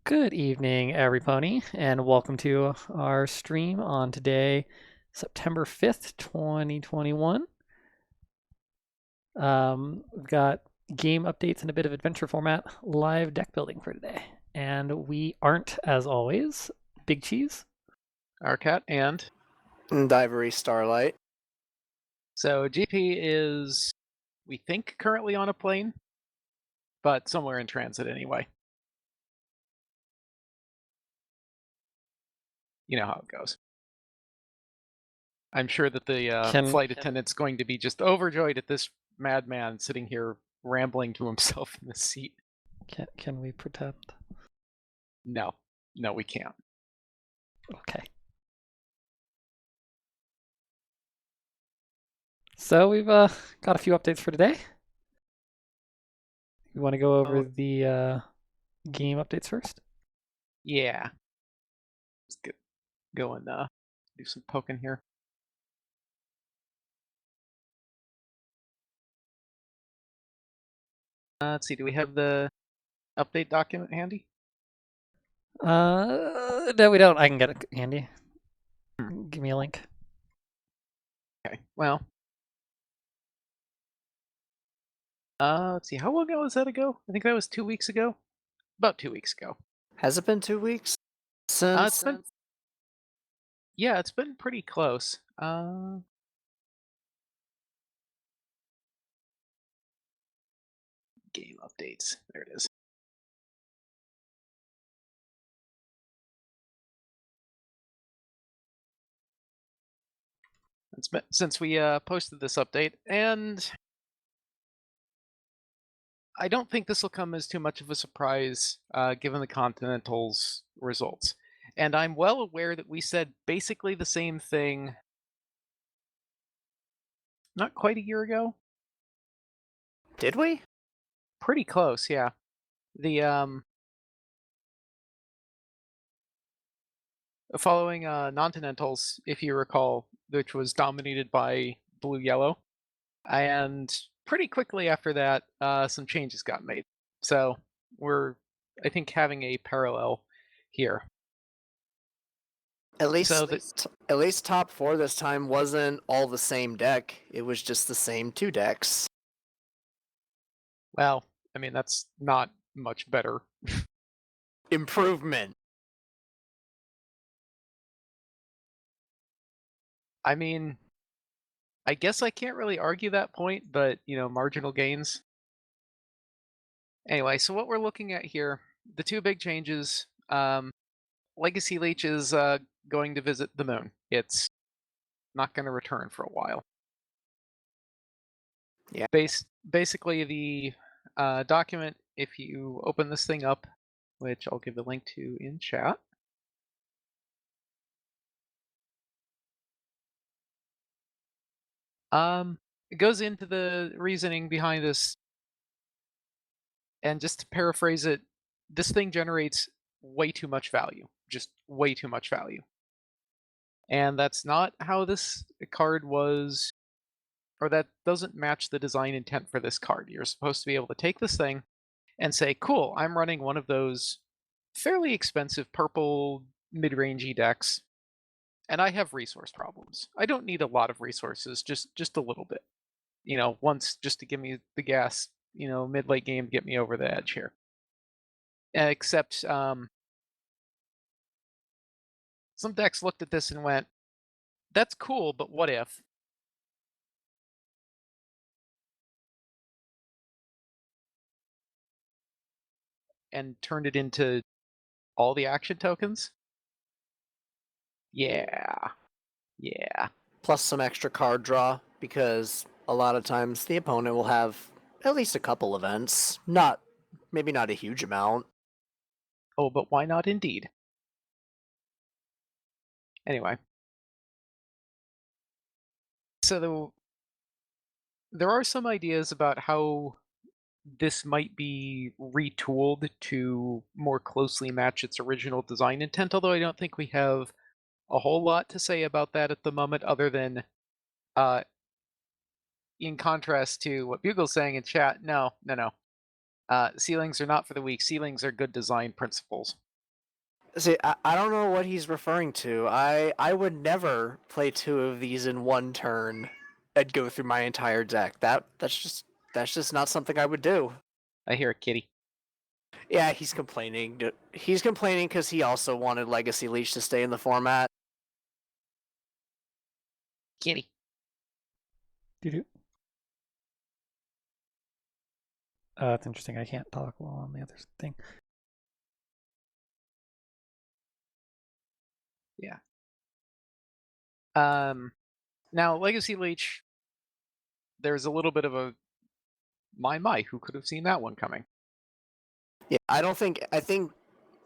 Good evening, everypony, and welcome to our stream on today, September 5th, 2021. We've got game updates and a bit of adventure format, live deck building for today. And we aren't, as always, Big Cheese. Arcat and Ivory Starlight. so GP is, we think, currently on a plane, but somewhere in transit anyway. You know how it goes. I'm sure that the flight attendant's going to be just overjoyed at this madman sitting here rambling to himself in the seat. Can we pretend? No, we can't. Okay. So we've got a few updates for today. You want to go over the game updates first? Yeah. Let's go and do some poking here. Let's see, do we have the update document handy? No, we don't. I can get it handy. Give me a link. Okay, well. Let's see, how long ago was that ago? I think that was 2 weeks ago. About 2 weeks ago. Has it been 2 weeks It's since? Yeah, it's been pretty close. Game updates. There it is. It's been since we posted this update, and I don't think this will come as too much of a surprise given the Continental's results. And I'm well aware that we said basically the same thing not quite a year ago. Did we? Pretty close, yeah. The following non-Continentals, if you recall, which was dominated by blue-yellow, and pretty quickly after that, some changes got made. So we're, I think, having a parallel here. At least, So at least top four this time wasn't all the same deck. It was just the same two decks. well, I mean, that's not much better. Improvement. I mean, I guess I can't really argue that point, but, marginal gains. Anyway, so what we're looking at here, the two big changes, Legacy Leech is going to visit the moon. It's not going to return for a while. Yeah. Basically, the document, if you open this thing up, which I'll give the link to in chat. It goes into the reasoning behind this, and just to paraphrase it, this thing generates way too much value, just way too much value. And that's not how this card was, or that doesn't match the design intent for this card. You're supposed to be able to take this thing and say, cool, I'm running one of those fairly expensive purple mid-rangey decks, and I have resource problems. I don't need a lot of resources, just a little bit. Once just to give me the gas, mid-late game to get me over the edge here. Except some decks looked at this and went, that's cool, but what if? And turned it into all the action tokens? Yeah. Plus some extra card draw, because a lot of times the opponent will have at least a couple events. Maybe not a huge amount. Oh, but why not indeed? Anyway. So there are some ideas about how this might be retooled to more closely match its original design intent, although I don't think we have a whole lot to say about that at the moment, other than in contrast to what Bugle's saying in chat, no. Ceilings are not for the weak. Ceilings are good design principles. See, I don't know what he's referring to. I would never play two of these in one turn and go through my entire deck. That's just not something I would do. I hear a kitty. Yeah, he's complaining. He's complaining because he also wanted Legacy Leech to stay in the format. Kitty. Doo-doo. That's interesting. I can't talk while on the other thing. Yeah. Now Legacy Leech, there's a little bit of a my, who could have seen that one coming? Yeah, I think,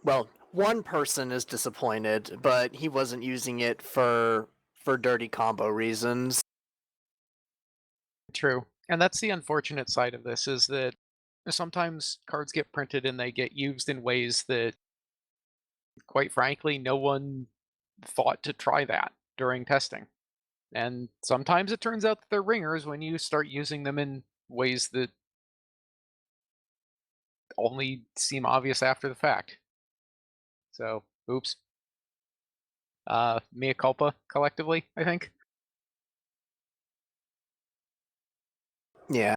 well, one person is disappointed, but he wasn't using it for dirty combo reasons. True. And that's the unfortunate side of this, is that sometimes cards get printed and they get used in ways that, quite frankly, no one thought to try that during testing. And sometimes it turns out that they're ringers when you start using them in ways that only seem obvious after the fact. So, oops. Mea culpa, collectively, I think. Yeah.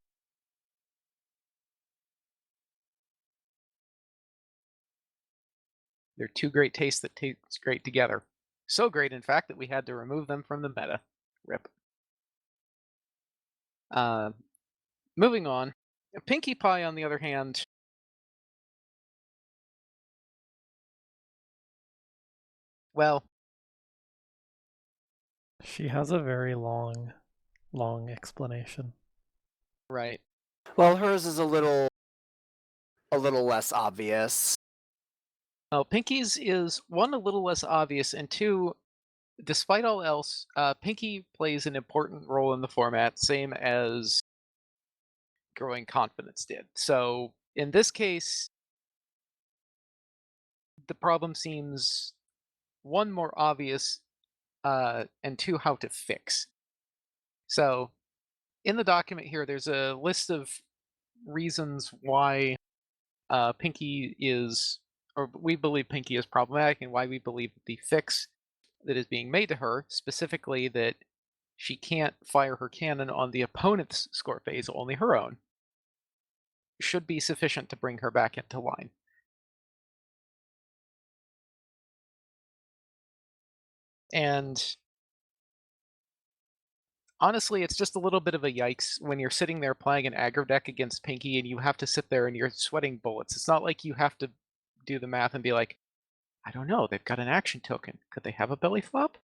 They're two great tastes that taste great together. So great, in fact, that we had to remove them from the meta. Rip. Uh, Moving on. Pinkie Pie, on the other hand, well, She has a very long, long explanation. right. Well, hers is a little less obvious. Well, Pinkie's is, one, a little less obvious, and two, despite all else, Pinkie plays an important role in the format, same as Growing Confidence did. So in this case, the problem seems, one, more obvious, and two, how to fix. So in the document here, there's a list of reasons why Pinkie is, or we believe Pinkie is problematic, and why we believe the fix that is being made to her, specifically that she can't fire her cannon on the opponent's score phase, only her own, should be sufficient to bring her back into line. And honestly, it's just a little bit of a yikes when you're sitting there playing an aggro deck against Pinkie and you have to sit there and you're sweating bullets. It's not like you have to do the math and be like, I don't know, they've got an action token. Could they have a belly flop?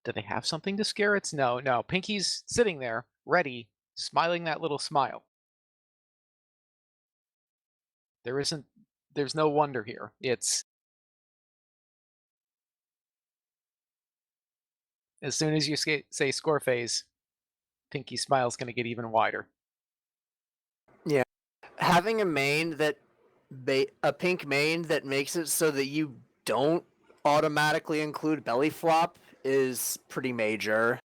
Do they have something to scare it? No. Pinkie's sitting there, ready, smiling that little smile. There's no wonder here. It's, as soon as you say score phase, Pinkie's smile's going to get even wider. Yeah. Having a pink main that makes it so that you don't automatically include belly flop is pretty major.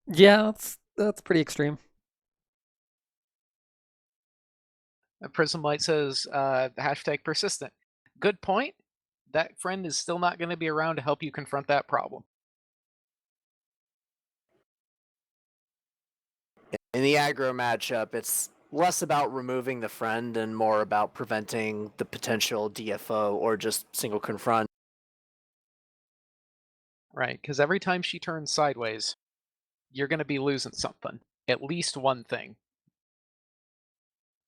Yeah, that's pretty extreme. Prism Light says, hashtag persistent. Good point. That friend is still not going to be around to help you confront that problem. In the aggro matchup, it's less about removing the friend and more about preventing the potential DFO or just single confront. Right, because every time she turns sideways, you're going to be losing something. At least one thing.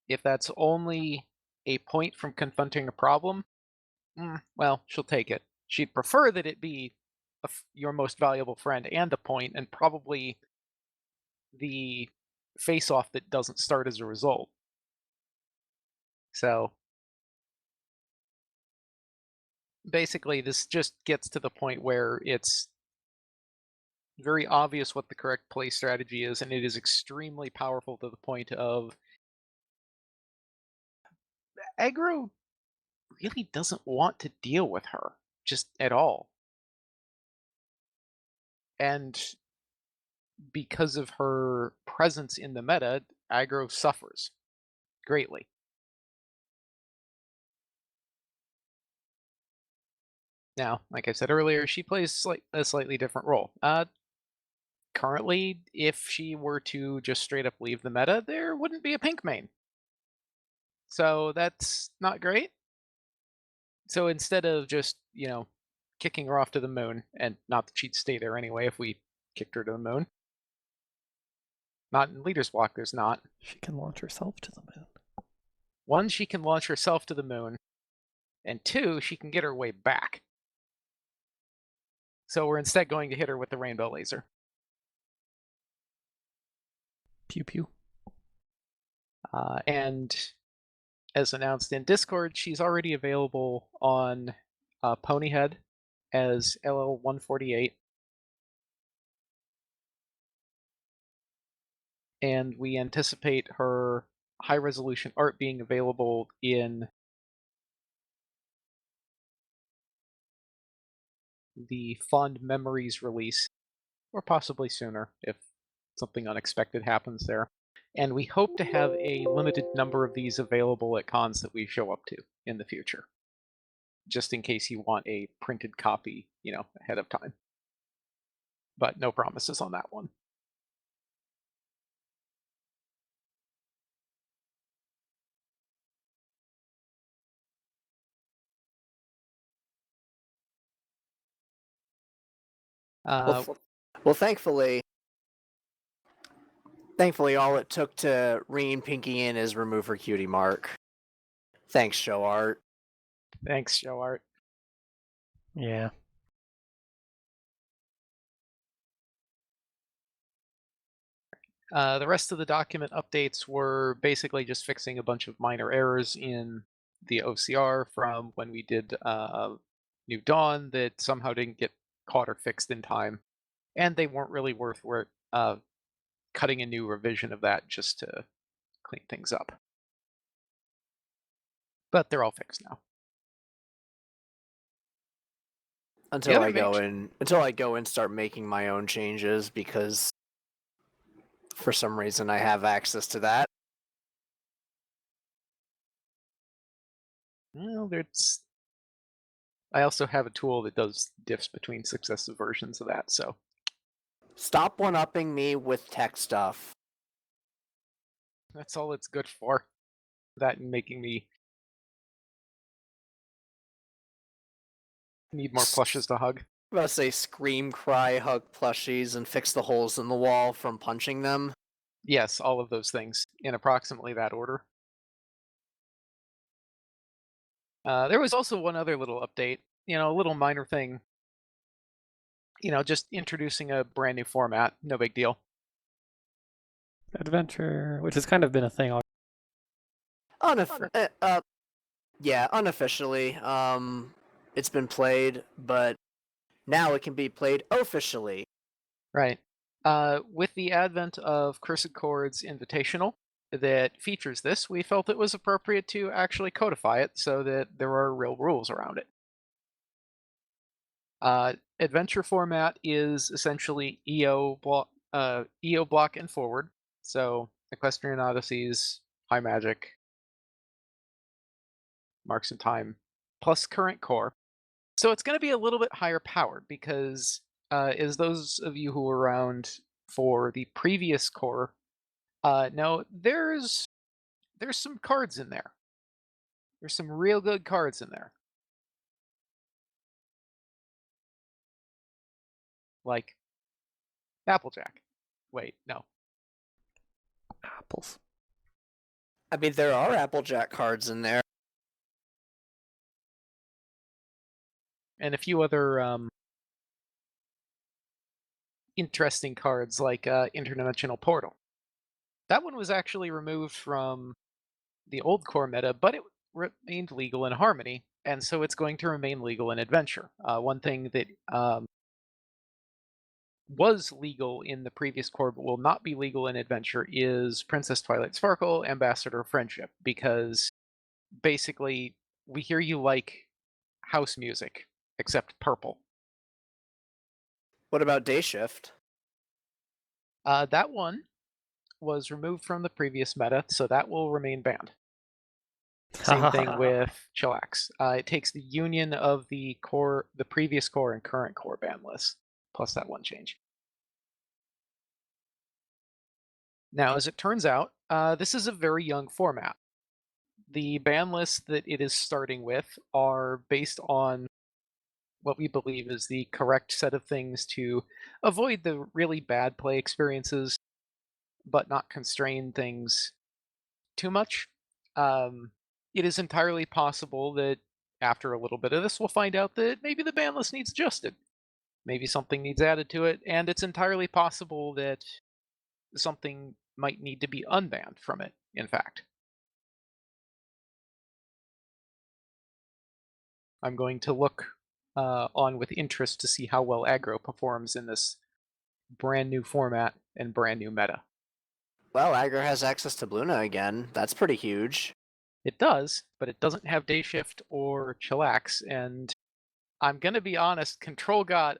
If that's only a point from confronting a problem, well, she'll take it. She'd prefer that it be your most valuable friend and a point, and probably the face-off that doesn't start as a result. So basically, this just gets to the point where it's very obvious what the correct play strategy is, and it is extremely powerful to the point of aggro really doesn't want to deal with her just at all. And because of her presence in the meta, aggro suffers greatly. Now, like I said earlier, she plays a slightly different role. Currently, if she were to just straight up leave the meta, there wouldn't be a pink main. So that's not great. So instead of just, kicking her off to the moon, and not that she'd stay there anyway if we kicked her to the moon. Not in Leader's Block, there's not. She can launch herself to the moon. One, she can launch herself to the moon, and two, she can get her way back. So we're instead going to hit her with the rainbow laser. Pew pew. And as announced in Discord, she's already available on Ponyhead as LL148. And we anticipate her high resolution art being available in the Fond Memories release, or possibly sooner if something unexpected happens there. And we hope to have a limited number of these available at cons that we show up to in the future, just in case you want a printed copy, ahead of time. But no promises on that one. Well, thankfully, all it took to rein Pinky in is remove her cutie mark. Thanks, show art. Thanks, show art. Yeah. The rest of the document updates were basically just fixing a bunch of minor errors in the OCR from when we did New Dawn that somehow didn't get caught or fixed in time, and they weren't really worth cutting a new revision of that just to clean things up. But they're all fixed now. Until I go and start making my own changes, because for some reason I have access to that. Well, I also have a tool that does diffs between successive versions of that, so. Stop one-upping me with tech stuff. That's all it's good for. That and making me need more plushes to hug. I'm about to say scream, cry, hug plushies, and fix the holes in the wall from punching them. Yes, all of those things in approximately that order. There was also one other little update, a little minor thing. Just introducing a brand new format, no big deal. Adventure, which has kind of been a thing. Yeah, unofficially. It's been played, but now it can be played officially. Right. With the advent of Cursed Chords Invitational that features this, we felt it was appropriate to actually codify it so that there are real rules around it. Adventure format is essentially EO block and forward. So Equestrian Odysseys, High Magic, Marks in Time, plus current core. So it's going to be a little bit higher powered because, as those of you who were around for the previous core know, there's some cards in there. There's some real good cards in there. Like Applejack. Wait, no. Apples. I mean, there are Applejack cards in there. And a few other interesting cards like Interdimensional Portal. That one was actually removed from the old core meta, but it remained legal in Harmony, and so it's going to remain legal in Adventure. One thing that was legal in the previous core but will not be legal in Adventure is Princess Twilight Sparkle, Ambassador of Friendship, because basically we hear you like house music, except purple. What about Day Shift? That one was removed from the previous meta, so that will remain banned. Same thing with Chillax. It takes the union of the previous core and current core ban lists, plus that one change. Now, as it turns out, this is a very young format. The ban lists that it is starting with are based on what we believe is the correct set of things to avoid the really bad play experiences, but not constrain things too much. It is entirely possible that after a little bit of this, we'll find out that maybe the ban list needs adjusted. Maybe something needs added to it, and it's entirely possible that something might need to be unbanned from it, in fact. I'm going to look on with interest to see how well aggro performs in this brand new format and brand new meta. Well, Aggro has access to Luna again. That's pretty huge. It does, but it doesn't have Day Shift or Chillax, and I'm gonna be honest, Control got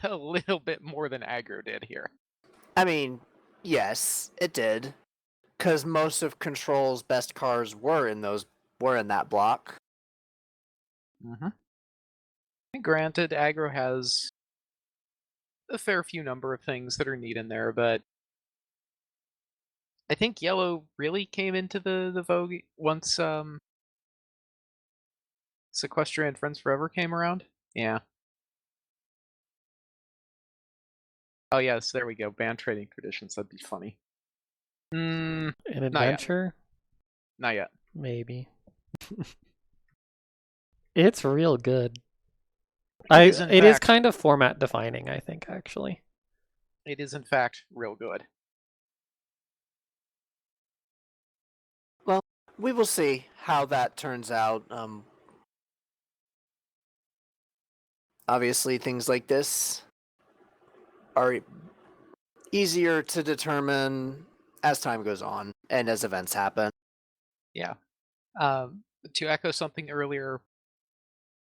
a little bit more than Aggro did here. I mean, yes, it did. Because most of Control's best cars were in that block. Mm-hmm. And granted, Aggro has a fair few number of things that are neat in there, but I think Yellow really came into the vogue once Sequestra and Friends Forever came around. Yeah. Oh yes, there we go. Ban trading traditions. That'd be funny. An yet. adventure? Not yet. Maybe. It's real good. It is kind of format defining, I think, actually. It is in fact real good. Well, we will see how that turns out. Obviously, things like this are easier to determine as time goes on and as events happen. Yeah. To echo something earlier,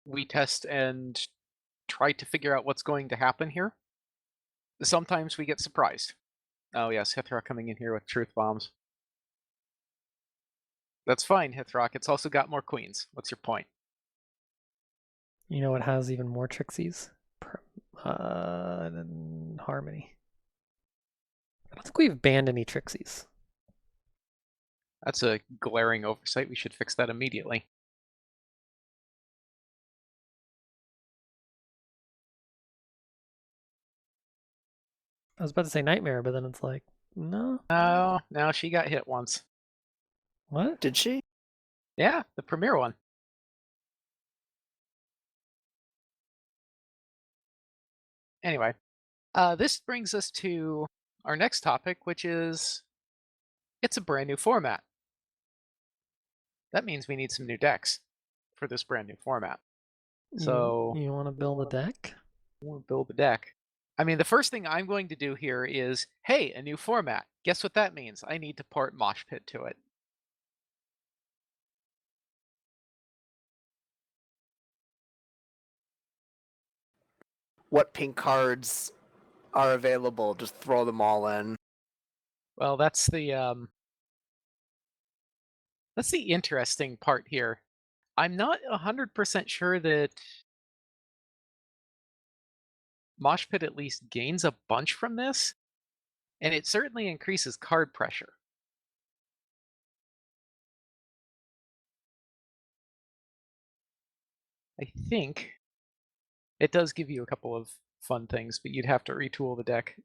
we test and try to figure out what's going to happen here. Sometimes we get surprised. Oh yes, Hithra coming in here with truth bombs. That's fine, Hithrock. It's also got more queens. What's your point? You know what has even more Trixies? Harmony. I don't think we've banned any Trixies. That's a glaring oversight. We should fix that immediately. I was about to say Nightmare, but then it's like, no. Oh, now she got hit once. What? Did she? Yeah, the premiere one. Anyway, this brings us to our next topic, which is it's a brand new format. That means we need some new decks for this brand new format. So you want to build a deck? We'll build a deck. I mean, the first thing I'm going to do here is, hey, a new format. Guess what that means? I need to port Mosh Pit to it. What pink cards are available? Just throw them all in. Well, that's the interesting part here. I'm not 100% sure that Mosh Pit at least gains a bunch from this, and it certainly increases card pressure. I think it does give you a couple of fun things, but you'd have to retool the deck.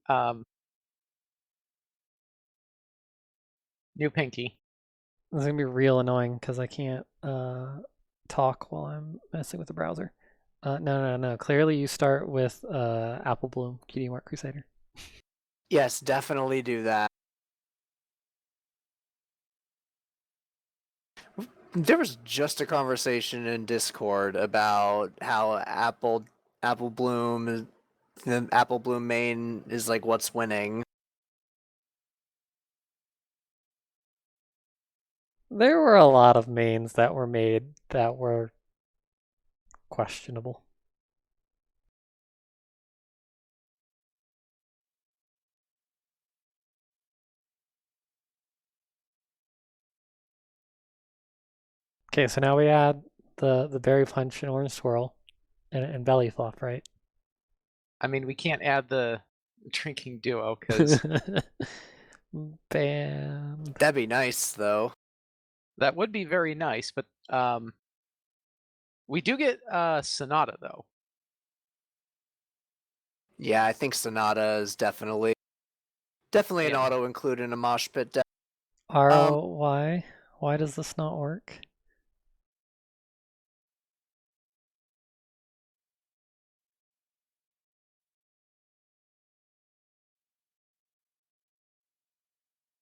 New Pinky. This is gonna be real annoying because I can't talk while I'm messing with the browser. No. Clearly, you start with Apple Bloom, Cutie Mark Crusader. Yes, definitely do that. There was just a conversation in Discord about how Apple Bloom, the Apple Bloom main is like what's winning. There were a lot of mains that were made that were questionable. Okay, so now we add the berry punch and orange swirl and belly flop, right? I mean, we can't add the drinking duo because Bam. That'd be nice, though. that would be very nice, but we do get Sonata though. Yeah, I think Sonata is definitely an Yeah. auto include in a mosh pit deck. ROY? Why does this not work?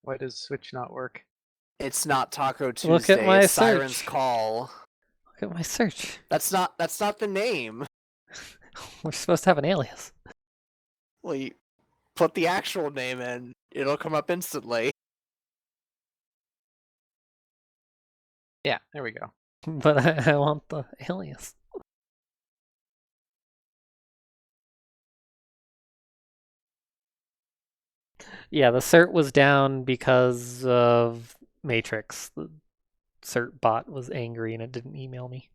Why does Switch not work? It's not Taco Tuesday. Look at my it's Siren's search. Call. Look at my search. That's not the name. We're supposed to have an alias. Well, you put the actual name in. It'll come up instantly. Yeah, there we go. But I want the alias. Yeah, the cert was down because of Matrix. The cert bot was angry and it didn't email me.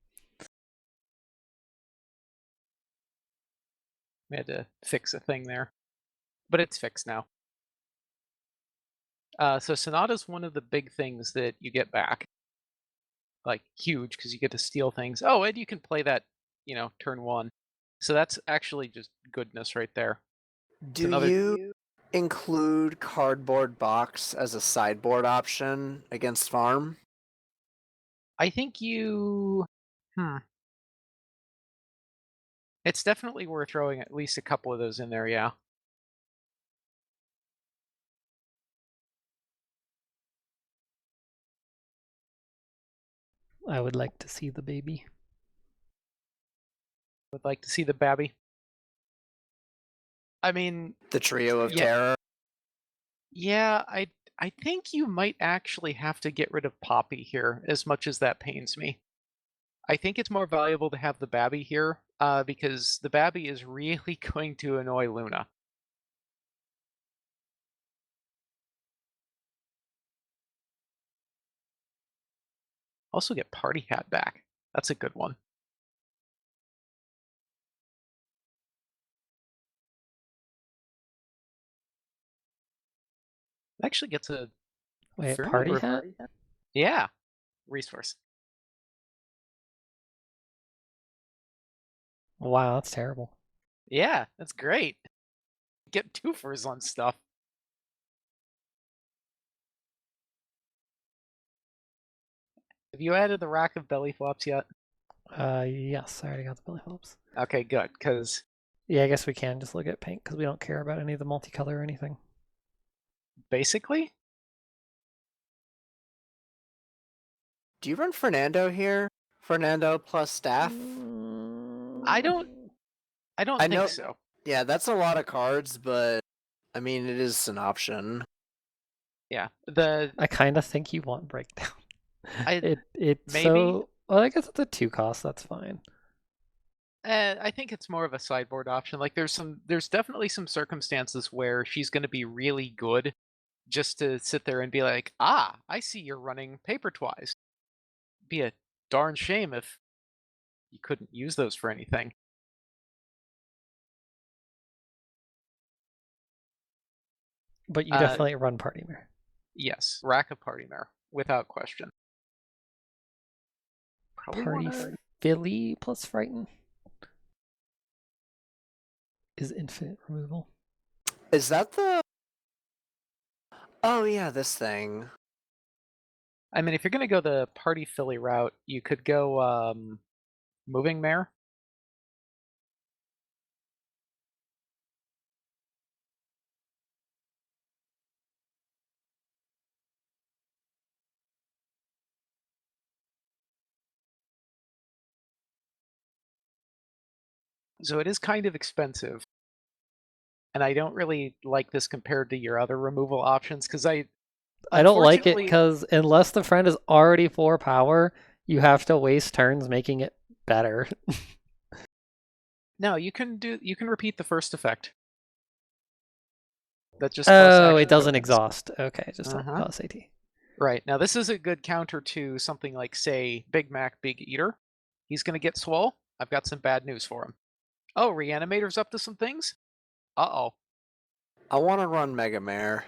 We had to fix a thing there, but it's fixed now. So Sonata's one of the big things that you get back, like huge, because you get to steal things. Oh, and you can play that, turn one. So that's actually just goodness right there. Do you include Cardboard Box as a sideboard option against farm? I think you. It's definitely worth throwing at least a couple of those in there, yeah. I would like to see the baby. Would like to see the babby. I mean, The Trio of Terror? yeah, I think you might actually have to get rid of Poppy here, as much as that pains me. I think it's more valuable to have the Babby here, because the Babby is really going to annoy Luna. Also get Party Hat back. That's a good one. Actually gets a Wait, fairly party hat? Yeah, resource. Wow, that's terrible. Yeah, that's great. Get twofers on stuff. Have you added the rack of belly flops yet? Yes, I already got the belly flops. Okay, good, because Yeah, I guess we can just look at pink because we don't care about any of the multicolor or anything. basically, Do you run Fernando here? Fernando plus staff? I don't I know- think so. Yeah, that's a lot of cards, but I mean, it is an option. Yeah, I kind of think you want breakdown. Maybe. So well, I guess it's a 2 cost. That's fine. I think it's more of a sideboard option. Like there's definitely some circumstances where she's going to be really good, just to sit there and be like, ah, I see you're running paper twice. Be a darn shame if you couldn't use those for anything. But you definitely run party mare. Yes, rack of party mare, without question. Party Philly plus frighten is infinite removal. Is that the... Oh yeah, this thing. I mean, if you're going to go the party Philly route, you could go moving mare. So it is kind of expensive. And I don't really like this compared to your other removal options, because I don't like it because unless the friend is already 4 power, you have to waste turns making it better. No, you can repeat the first effect. That just Oh, it doesn't exhaust. Okay, just costs AT. Right. Now, this is a good counter to something like, say, Big Mac Big Eater. He's going to get swole. I've got some bad news for him. Oh, Reanimator's up to some things? Uh-oh. I want to run Mega Mare.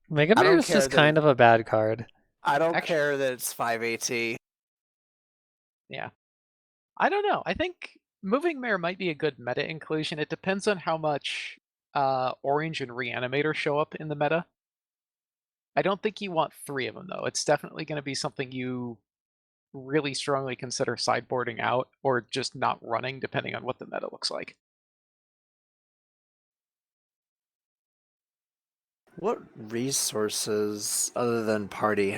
Mega I Mare don't is care just that kind of a bad card. I don't Actu- care that it's 5 AT. Yeah. I don't know. I think Moving Mare might be a good meta inclusion. It depends on how much Orange and Reanimator show up in the meta. I don't think you want 3 of them, though. It's definitely going to be something you really strongly consider sideboarding out or just not running, depending on what the meta looks like. What resources other than party?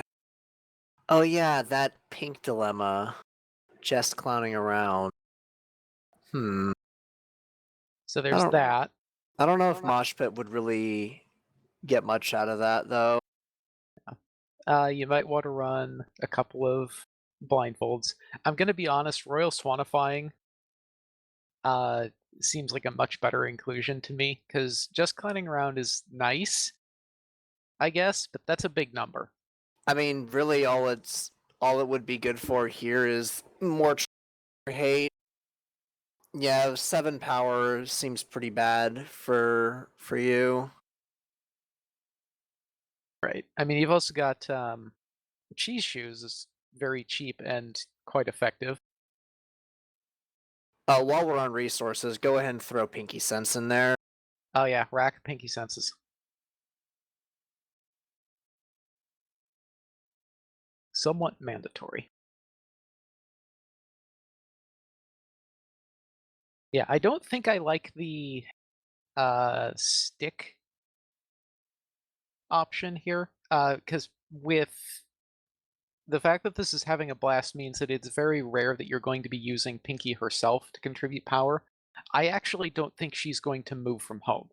Oh yeah, that pink dilemma. Just clowning around. So I there's don't, that. I don't know if Mosh Pit would really get much out of that, though. You might want to run a couple of blindfolds. I'm going to be honest, Royal Swanifying uh, seems like a much better inclusion to me, because just clowning around is nice, I guess, but that's a big number. I mean, really, all it would be good for here is more hate. Yeah, 7 power seems pretty bad for you. Right. I mean, you've also got Cheese Shoes is very cheap and quite effective. While we're on resources, go ahead and throw Pinky Sense in there. Oh yeah, rack Pinky Senses. Somewhat mandatory. Yeah, I don't think I like the stick option here, because with the fact that this is having a blast means that it's very rare that you're going to be using Pinky herself to contribute power. I actually don't think she's going to move from home.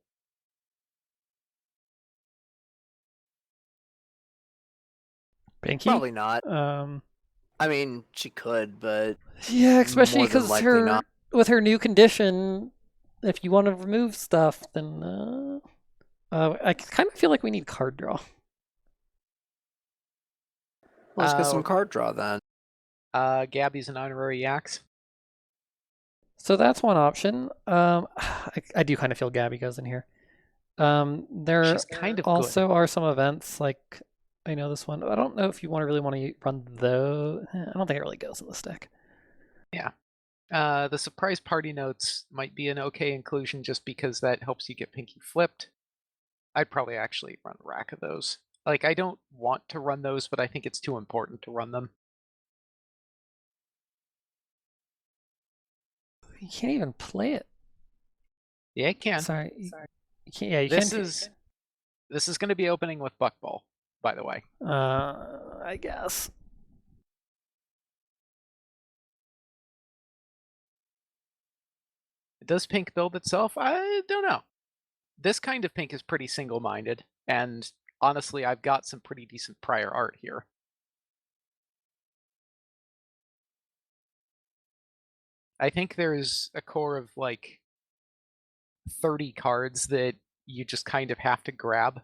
Pinky? Probably not. Um, I mean, she could, but yeah, especially more than because likely not. with her new condition, if you want to remove stuff, then I kind of feel like we need card draw. Let's get Uh, some card draw then. Gabby's an honorary Yaks. So that's one option. I do kind of feel Gabby goes in here. There She's kind of also good. are some events like I know this one. I don't know if you really want to run those. I don't think it really goes in the stick. Yeah. The surprise party notes might be an okay inclusion just because that helps you get Pinky flipped. I'd probably actually run a rack of those. Like, I don't want to run those, but I think it's too important to run them. You can't even play it. Yeah, it can. Sorry. You can't, yeah, you This can't. is going to be opening with Buckball, by the way. I guess. Does pink build itself? I don't know. This kind of pink is pretty single-minded, and honestly, I've got some pretty decent prior art here. I think there's a core of like 30 cards that you just kind of have to grab.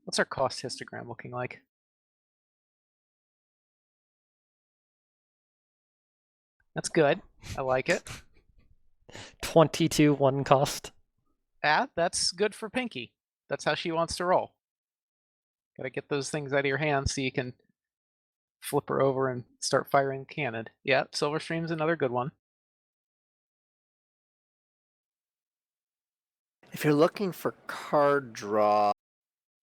What's our cost histogram looking like? That's good. I like it. 22 one cost. Ah, that's good for Pinky. That's how she wants to roll. Gotta get those things out of your hands so you can flip her over and start firing cannon. Yeah, Silverstream's another good one. If you're looking for card draw,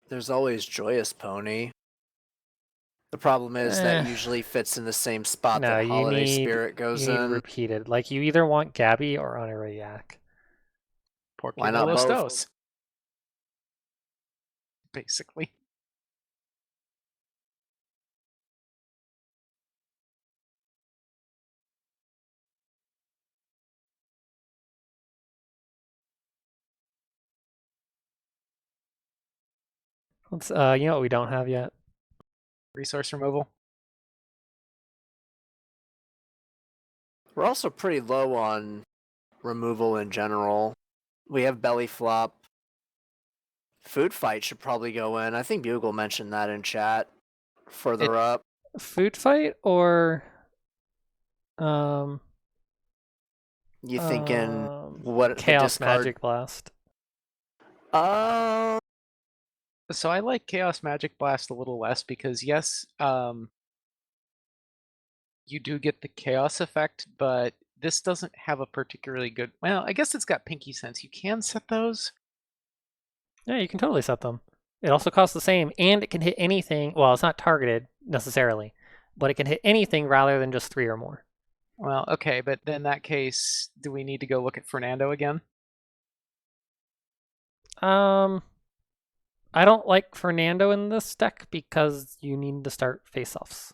there's always Joyous Pony. The problem is that usually fits in the same spot No, that you Holiday need Spirit goes you need in. repeated. Like you either want Gabby or Honorary Yak. Porque Why no not los both? dos? Basically. Let's you know what we don't have yet? Resource removal. We're also pretty low on removal in general. We have Belly Flop, Food fight should probably go in. I think Bugle mentioned that in chat. Further up. Food fight or um You thinking what the Chaos discard? Magic Blast. Uh, So I like Chaos Magic Blast a little less because yes, you do get the chaos effect, but this doesn't have a particularly good. Well, I guess it's got Pinky Sense. You can set those. Yeah, you can totally set them. It also costs the same, and it can hit anything. Well, it's not targeted necessarily, but it can hit anything rather than just 3 or more. Well, okay, but in that case, do we need to go look at Fernando again? I don't like Fernando in this deck because you need to start face-offs.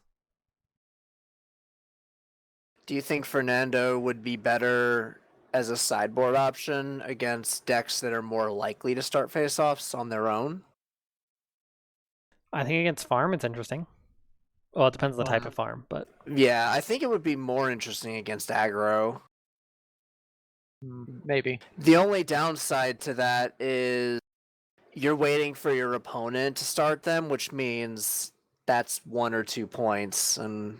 do you think Fernando would be better as a sideboard option against decks that are more likely to start face-offs on their own? I think against farm it's interesting. Well, it depends on the type of farm, but Yeah, I think it would be more interesting against aggro. Maybe. The only downside to that is you're waiting for your opponent to start them, which means that's 1 or 2 points, and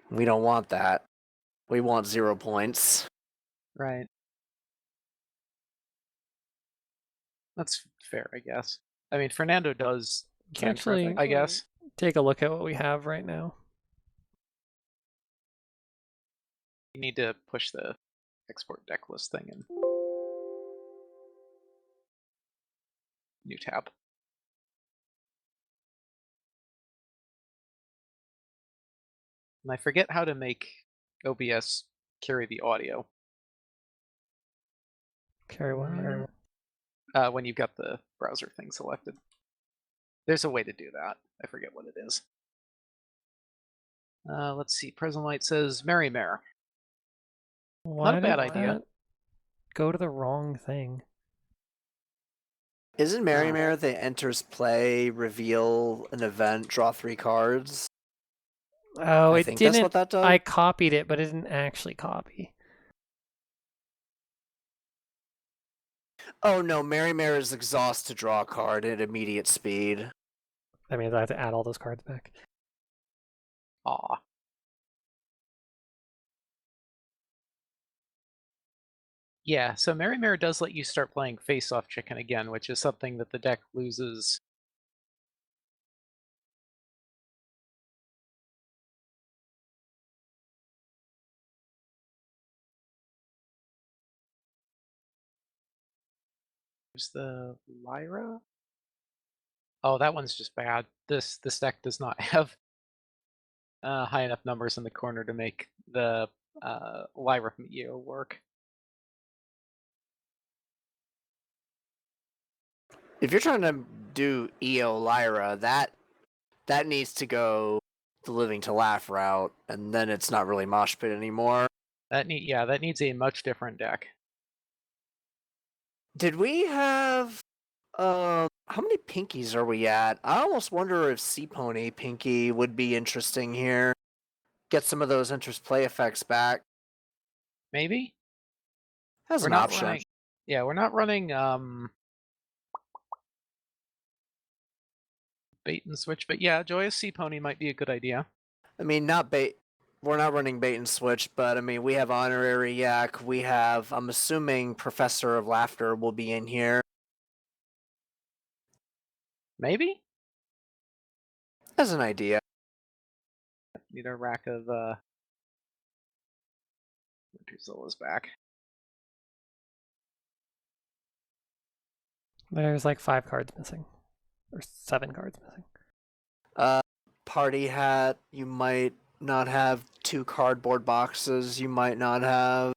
we don't want that. We want 0 points. Right. That's fair, I guess. I mean, Fernando does let's cantrip, actually I guess. take a look at what we have right now. You need to push the export deck list thing in. New tab. And I forget how to make OBS carry the audio Carry one. when you've got the browser thing selected. There's a way to do that. I forget what it is. Let's see. Present Light says Merry Mare. Why Not a bad did idea. that go to the wrong thing? Isn't Merry Mare that enters play, reveal an event, draw 3 cards? Oh, I it think didn't. that's what that does. I copied it, but it didn't actually copy. Oh no, Merry Mare is exhaust to draw a card at immediate speed. That means I have to add all those cards back. Aw. Yeah, so Merry Mare does let you start playing face-off chicken again, which is something that the deck loses. There's the Lyra. Oh, that one's just bad. This deck does not have high enough numbers in the corner to make the Lyra from EO work. If you're trying to do EO Lyra, that needs to go the Living to Laugh route, and then it's not really Mosh Pit anymore. That needs a much different deck. Did we have how many Pinkies are we at? I almost wonder if Sea Pony Pinky would be interesting here. Get some of those interest play effects back. Maybe? As We're an not option. running. Yeah, we're not running bait and switch, but yeah, Joyous Sea Pony might be a good idea. I mean, not bait. We're not running bait and switch, but I mean, we have Honorary Yak. We have, I'm assuming, Professor of Laughter will be in here. Maybe? As an idea. Need a rack of Winterzilla's back. There's like 5 cards missing, or 7 cards missing. Party Hat. You might not have 2 cardboard boxes. You might not have.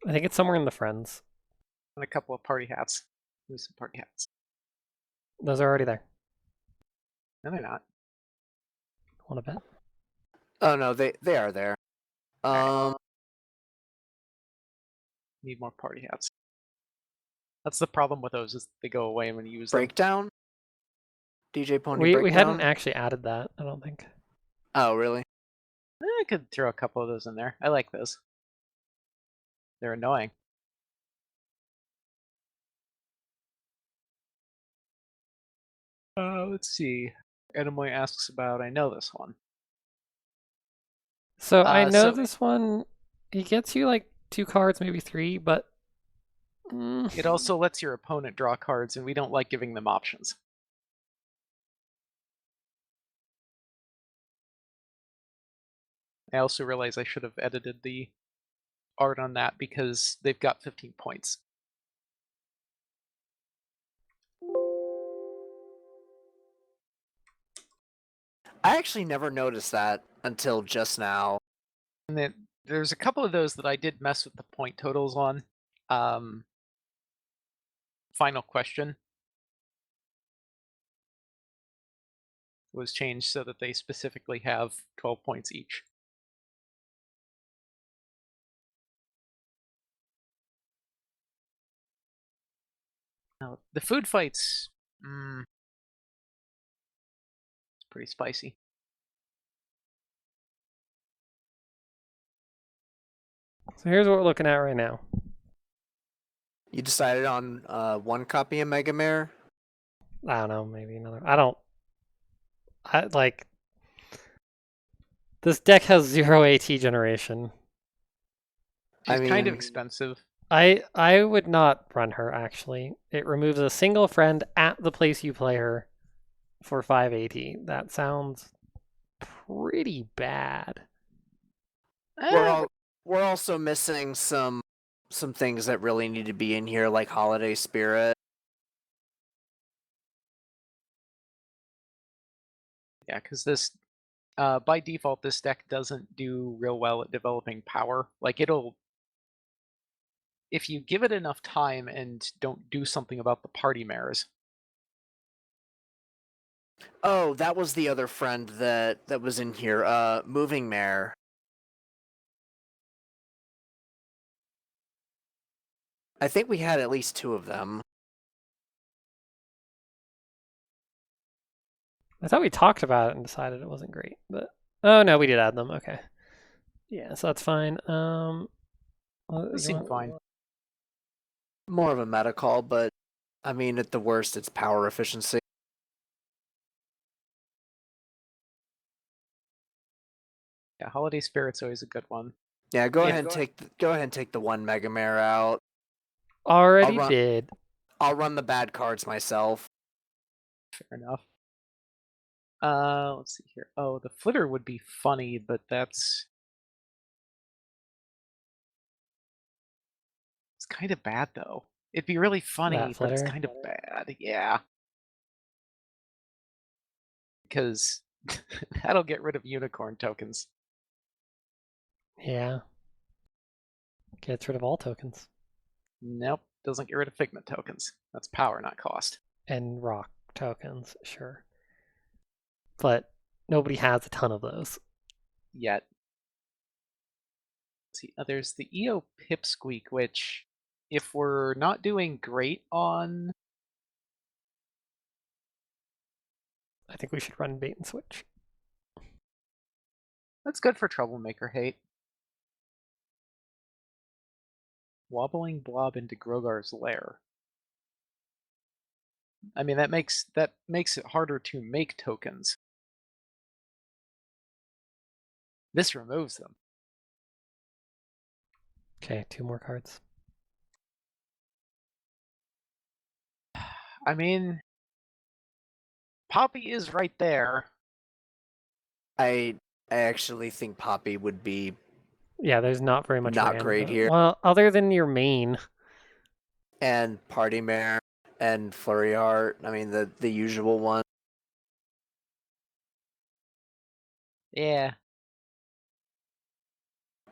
I think it's somewhere in the friends. And a couple of party hats. There's some party hats. Those are already there. No, they're not. Want to bet? Oh no, they are there. Need more party hats. That's the problem with those, is they go away when you use them. Breakdown. DJ Pony We Breakdown. hadn't actually added that, I don't think. Oh really? I could throw a couple of those in there. I like those. They're annoying. Let's see. Edamoy asks about. I know this one. So I know So this one. He gets you like 2 cards, maybe 3, but it also lets your opponent draw cards, and we don't like giving them options. I also realize I should have edited the art on that because they've got 15 points. I actually never noticed that until just now. And then there's a couple of those that I did mess with the point totals on. Final question was changed so that they specifically have 12 points each. Now, the food fights, it's pretty spicy. so here's what we're looking at right now. You decided on 1 copy of Mega Mare? I don't know, maybe another. I like. This deck has 0 AT generation. She's I kind of mean- expensive. I would not run her, actually. It removes a single friend at the place you play her for 5 AT. That sounds pretty bad. We're also missing some things that really need to be in here, like Holiday Spirit. Yeah, because this, by default, this deck doesn't do real well at developing power. Like, if you give it enough time and don't do something about the party mares. Oh, that was the other friend that was in here. Moving Mare. I think we had at least 2 of them. I thought we talked about it and decided it wasn't great, but oh no, we did add them. Okay, yeah, so that's fine. Those seem fine. More of a meta call, but I mean, at the worst, it's power efficiency. Yeah, Holiday Spirit's always a good one. Yeah, go ahead and take the 1 Mega Mare out. Already did. I'll run the bad cards myself. Fair enough. Let's see here. Oh, the flitter would be funny, but it's kind of bad though. It'd be really funny, but it's kind of bad. Yeah. Because that'll get rid of unicorn tokens. Yeah. Gets rid of all tokens. Nope, doesn't get rid of figment tokens. That's power, not cost. And rock tokens, sure. But nobody has a ton of those. Yet. Let's see, there's the EO Pipsqueak, which, if we're not doing great on... I think we should run bait and switch. That's good for Troublemaker hate. Wobbling Blob into Grogar's lair. I mean, that makes it harder to make tokens. This removes them. Okay, 2 more cards. I mean, Poppy is right there. I actually think Poppy would be Yeah, there's not very much not great here. Well, other than your main. And Party Mare and Flurry Heart. I mean, the usual one. Yeah.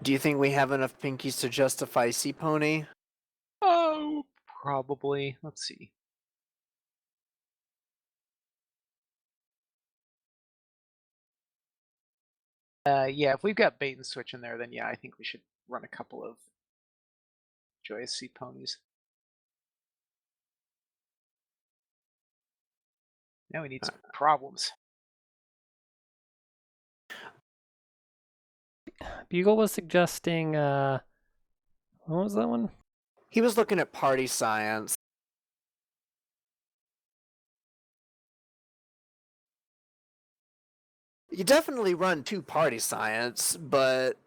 Do you think we have enough Pinkies to justify Sea Pony? Oh, probably. Let's see. Yeah, if we've got bait and switch in there, then yeah, I think we should run a couple of Joyous Sea Ponies. Now we need some problems. Bugle was suggesting, what was that one? He was looking at Party Science. You definitely run 2 party science, but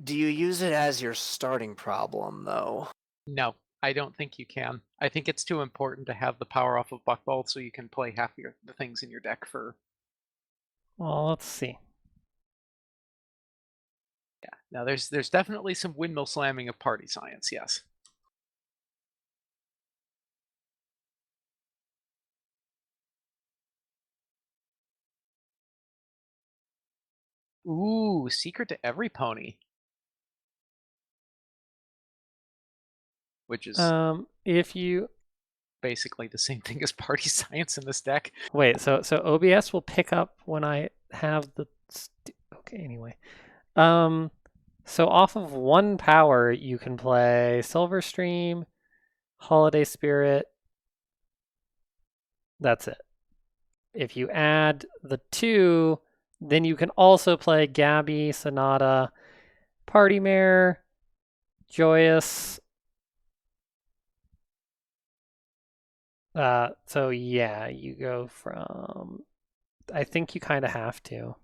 do you use it as your starting problem, though? No, I don't think you can. I think it's too important to have the power off of Buckball so you can play half the things in your deck for. Well, let's see. Yeah. Now there's definitely some windmill slamming of party science. Yes. Ooh, secret to every pony, which is If you basically the same thing as party science in this deck. wait, so OBS will pick up when I have the. Okay, anyway. So off of 1 power, you can play Silverstream, Holiday Spirit. That's it. If you add the 2, then you can also play Gabby, Sonata, Party Mare, Joyous. So yeah, you go from. I think you kind of have to.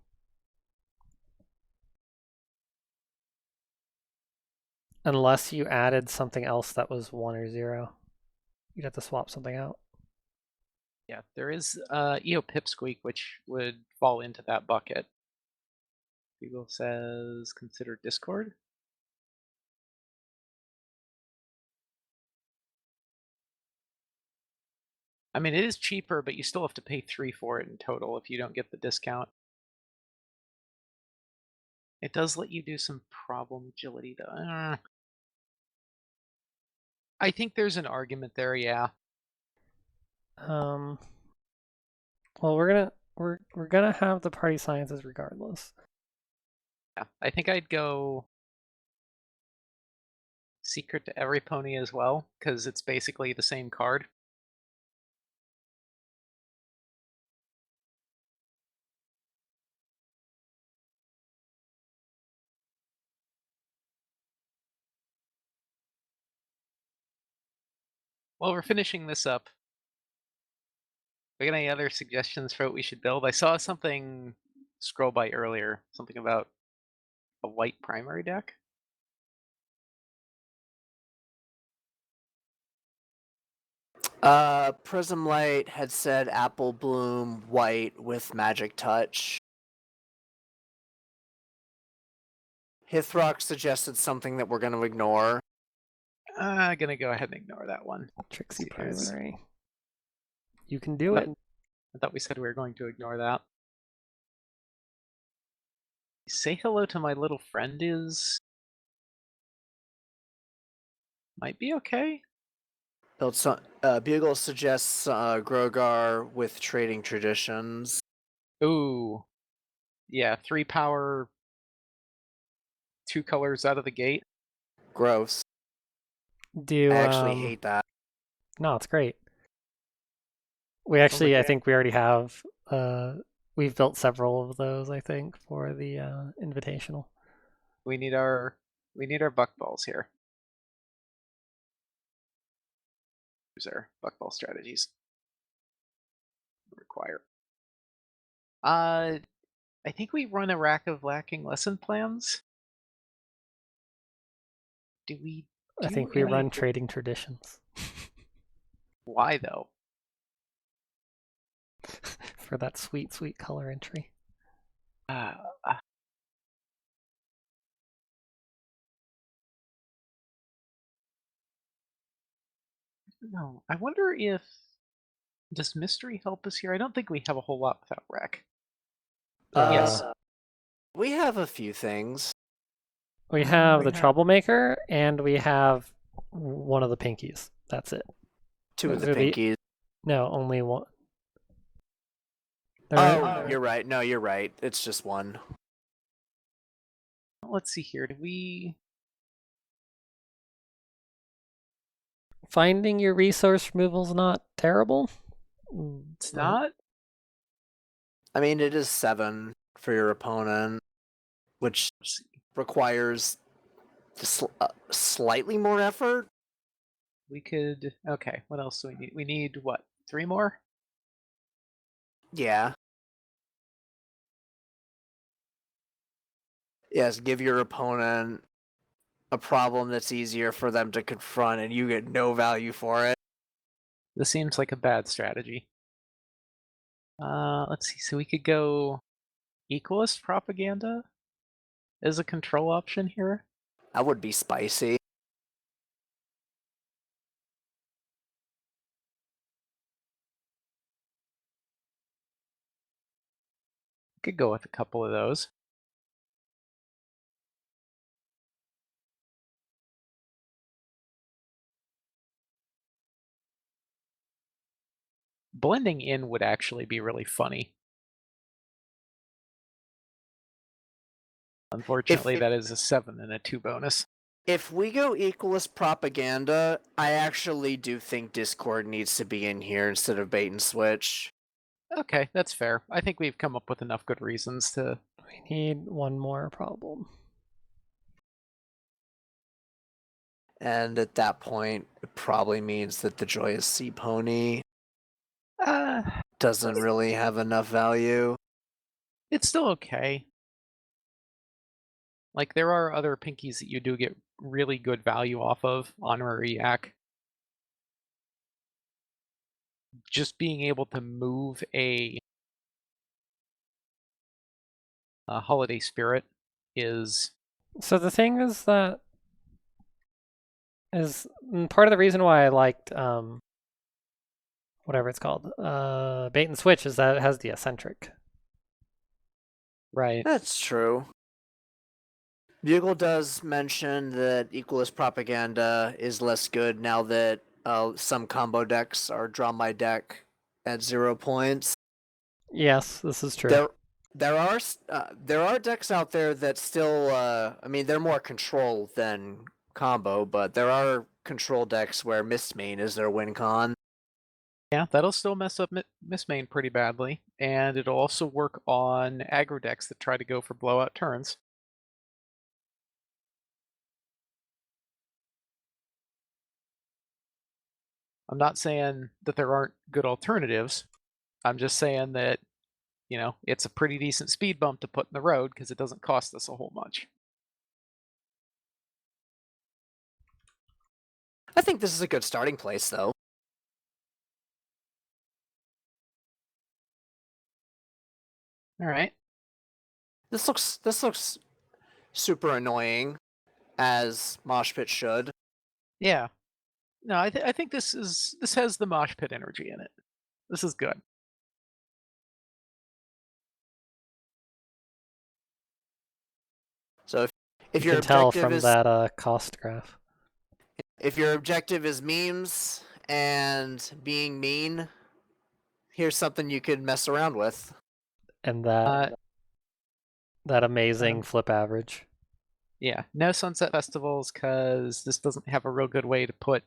Unless you added something else that was 1 or 0. You'd have to swap something out. Yeah, there is EO Pipsqueak, which would fall into that bucket. Google says consider Discord. I mean, it is cheaper, but you still have to pay 3 for it in total if you don't get the discount. It does let you do some problem agility, though. I think there's an argument there, yeah. Well, we're gonna have the party sciences regardless. Yeah, I think I'd go secret to every pony as well, because it's basically the same card. While we're finishing this up, we got any other suggestions for what we should build? I saw something scroll by earlier, something about a white primary deck. Prism Light had said Apple Bloom white with Magic Touch. Hithrock suggested something that we're going to ignore. I'm gonna go ahead and ignore that one. Trixie Yes. primary. You can do it. I thought we said we were going to ignore that. Say hello to my little friend is might be okay. Bugle suggests Grogar with Trading Traditions. Ooh, yeah, 3 power, 2 colors out of the gate. Gross. Do I actually hate that. No, it's great. We actually, I think we already have. We've built several of those. I think for the invitational. We need our buck balls here. Here's our buck ball strategies. Require. I think we run a rack of lacking lesson plans. Do we? I think we run trading traditions. Why though? For that sweet, sweet color entry. No, I wonder if does mystery help us here? I don't think we have a whole lot without rack. Yes. We have a few things. We have the troublemaker, and we have one of the pinkies. That's it. 2 of the Pinkies. No, only one. You're right. No, you're right. It's just 1. Let's see here. Do we? Finding your resource removal's not terrible. It's not. I mean, it is 7 for your opponent, which requires slightly more effort. We could. Okay. What else do we need? We need what? 3 more? Yeah. Yes, give your opponent a problem that's easier for them to confront, and you get no value for it. This seems like a bad strategy. Let's see. So we could go equalist propaganda as a control option here. That would be spicy. Could go with a couple of those. Blending in would actually be really funny. Unfortunately, that is a 7 and a 2 bonus. If we go equalist propaganda, I actually do think Discord needs to be in here instead of bait and switch. Okay, that's fair. I think we've come up with enough good reasons to... We need one more problem. And at that point, it probably means that the Joyous Sea Pony doesn't really have enough value. It's still okay. Like, there are other Pinkies that you do get really good value off of, Honorary Yak. Just being able to move a Holiday Spirit is... So the thing is that part of the reason why I liked whatever it's called, bait and switch, is that it has the eccentric. Right. That's true. Bugle does mention that equalist propaganda is less good now that some combo decks are draw my deck at 0 points. Yes, this is true. There are decks out there that still I mean, they're more control than combo, but there are control decks where Mistmain is their win con. Yeah, that'll still mess up Mistmain pretty badly, and it'll also work on aggro decks that try to go for blowout turns. I'm not saying that there aren't good alternatives. I'm just saying that, you know, it's a pretty decent speed bump to put in the road because it doesn't cost us a whole much. I think this is a good starting place, though. All right. This looks super annoying, as Mosh Pit should. Yeah. No, I think this has the mosh pit energy in it. This is good. So if You your can tell objective from is that cost graph. if your objective is memes and being mean, here's something you could mess around with. And that amazing flip average. Yeah, no Sunset Festivals because this doesn't have a real good way to put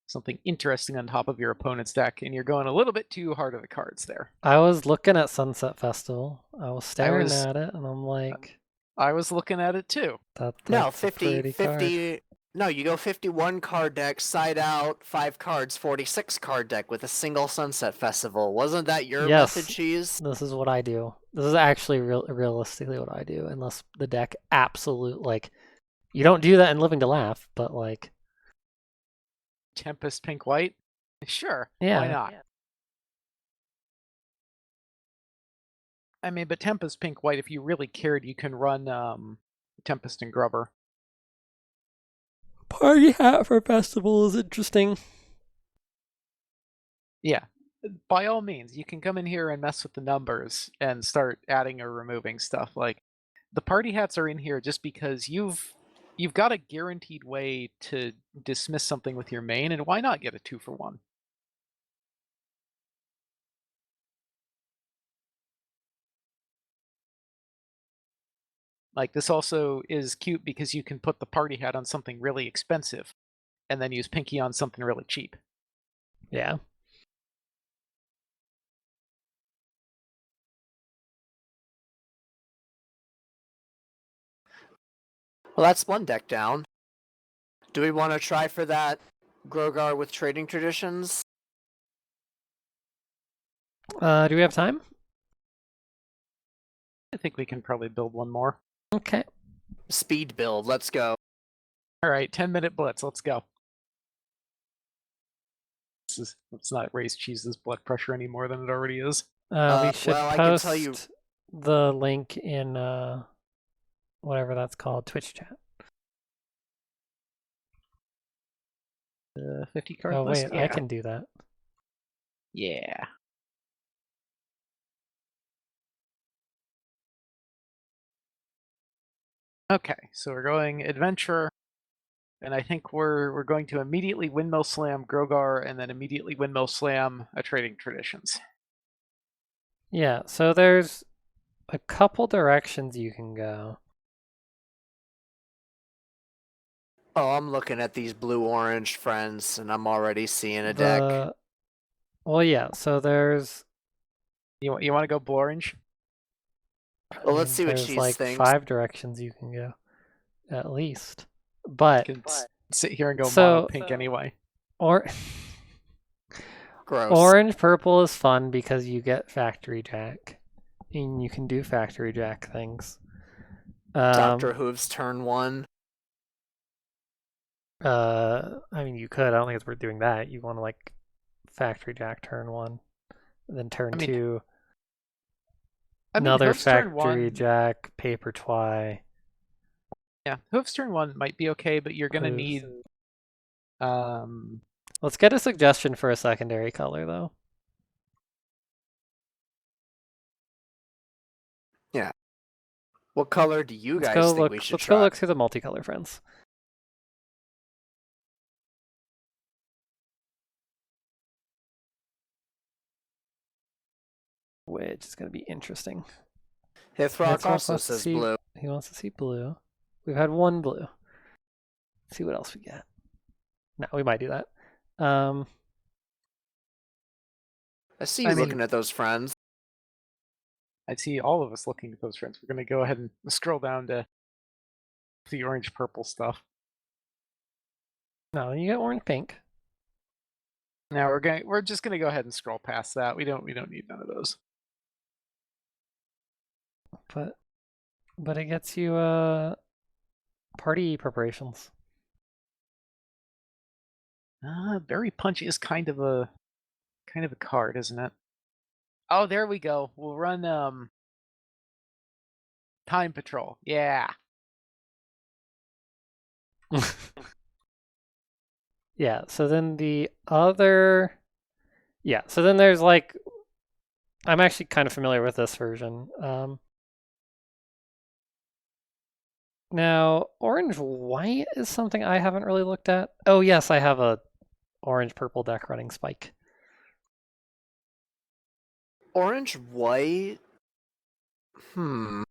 something interesting on top of your opponent's deck, and you're going a little bit too hard on the cards there. I was looking at Sunset Festival. I was staring at it, and I'm like, I was looking at it too. No, that's a pretty card. No, you go 51 card deck, side out, 5 cards, 46 card deck with a single Sunset Festival. Wasn't that your method, Cheese? This is what I do. This is actually realistically what I do, unless the deck like, you don't do that in Living to Laugh, but like... Tempest Pink White? Sure, yeah. Why not? Yeah. I mean, but Tempest Pink White, if you really cared, you can run Tempest and Grubber. Party hat for festival is interesting. Yeah, by all means, you can come in here and mess with the numbers and start adding or removing stuff. Like, the party hats are in here just because you've got a guaranteed way to dismiss something with your main, and why not get a 2-for-1? Like, this also is cute because you can put the party hat on something really expensive and then use Pinky on something really cheap. Yeah. Well, that's one deck down. Do we want to try for that Grogar with Trading Traditions? Do we have time? I think we can probably build one more. Okay. Speed build. Let's go. All right, 10-minute blitz. Let's go. Let's not raise Cheese's blood pressure any more than it already is. We should well, I can tell you- post the link in whatever that's called, Twitch chat. 50 card Oh list. wait, I can do that. Yeah. Okay, so we're going adventure, and I think we're going to immediately windmill slam Grogar, and then immediately windmill slam a trading traditions. Yeah, so there's a couple directions you can go. Oh, I'm looking at these blue-orange friends, and I'm already seeing a deck. Well, yeah, so there's... You want to go blue orange? Well, let's see what there's Cheese like thinks. 5 directions you can go, at least. But... You can sit here and go So- mono pink anyway. Or... Gross. Orange purple is fun because you get Factory Jack. And you can do Factory Jack things. Dr. Hooves turn 1. I mean, you could. I don't think it's worth doing that. You want to like Factory Jack turn 1, then turn 2. Another Hooves turn Factory 1, Jack, Paper Twy. Yeah, Hooves turn 1 might be okay, but you're gonna Hooves. need Let's get a suggestion for a secondary color though. Yeah. What color do you Let's guys go think look. we should Let's try? go look through the multicolor friends. Which is going to be interesting. Hithrock Hithrock also wants to says see- blue. He wants to see blue. We've had one blue. Let's see what else we get. No, we might do that. I see you looking at those friends. I see all of us looking at those friends. We're gonna go ahead and scroll down to the orange purple stuff. No, you get orange pink. Now we're just gonna go ahead and scroll past that. We don't need none of those. But it gets you party preparations. Berry Punch is kind of a card, isn't it? Oh, there we go. We'll run Time Patrol. Yeah. Yeah, so then the other... Yeah, so then there's like... I'm actually kind of familiar with this version. Now, orange-white is something I haven't really looked at. Oh yes, I have a orange-purple deck running Spike. Orange white. The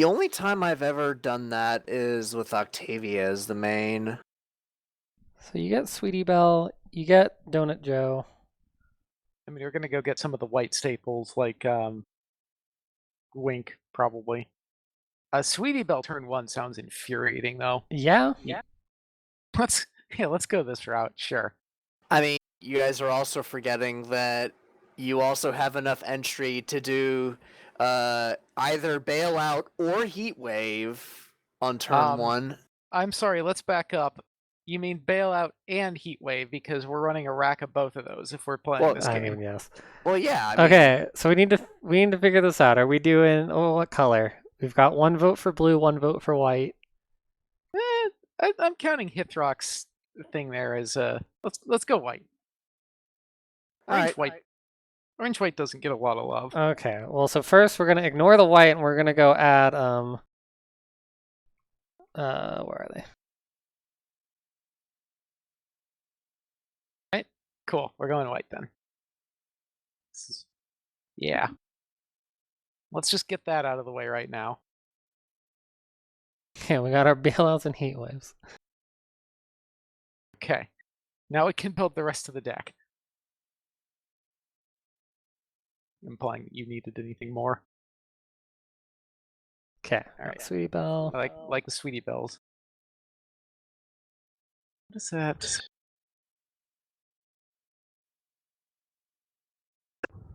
only time I've ever done that is with Octavia as the main. So you get Sweetie Belle, you get Donut Joe. I mean, we're gonna go get some of the white staples like Wink, probably. Sweetie Belle turn 1 sounds infuriating though. Yeah? Let's go this route, sure. I mean, you guys are also forgetting that you also have enough entry to do either Bailout or Heat Wave on turn 1. I'm sorry, let's back up. You mean Bailout and Heat Wave because we're running a rack of both of those if we're playing this game. I mean, yes. Well, yeah. I mean, Okay, so we need to figure this out. Are we doing what color? We've got 1 vote for blue, 1 vote for white. I'm counting Hithrock's thing there as let's go white. Orange white doesn't get a lot of love. Okay, well, so first we're gonna ignore the white and we're gonna go add where are they? Right, cool. We're going white then. Yeah. Let's just get that out of the way right now. Okay, we got our bailouts and heat waves. Okay. Now we can build the rest of the deck. Implying that you needed anything more. Okay, All right. Sweetie Belle. I like the Sweetie Bells. What is that?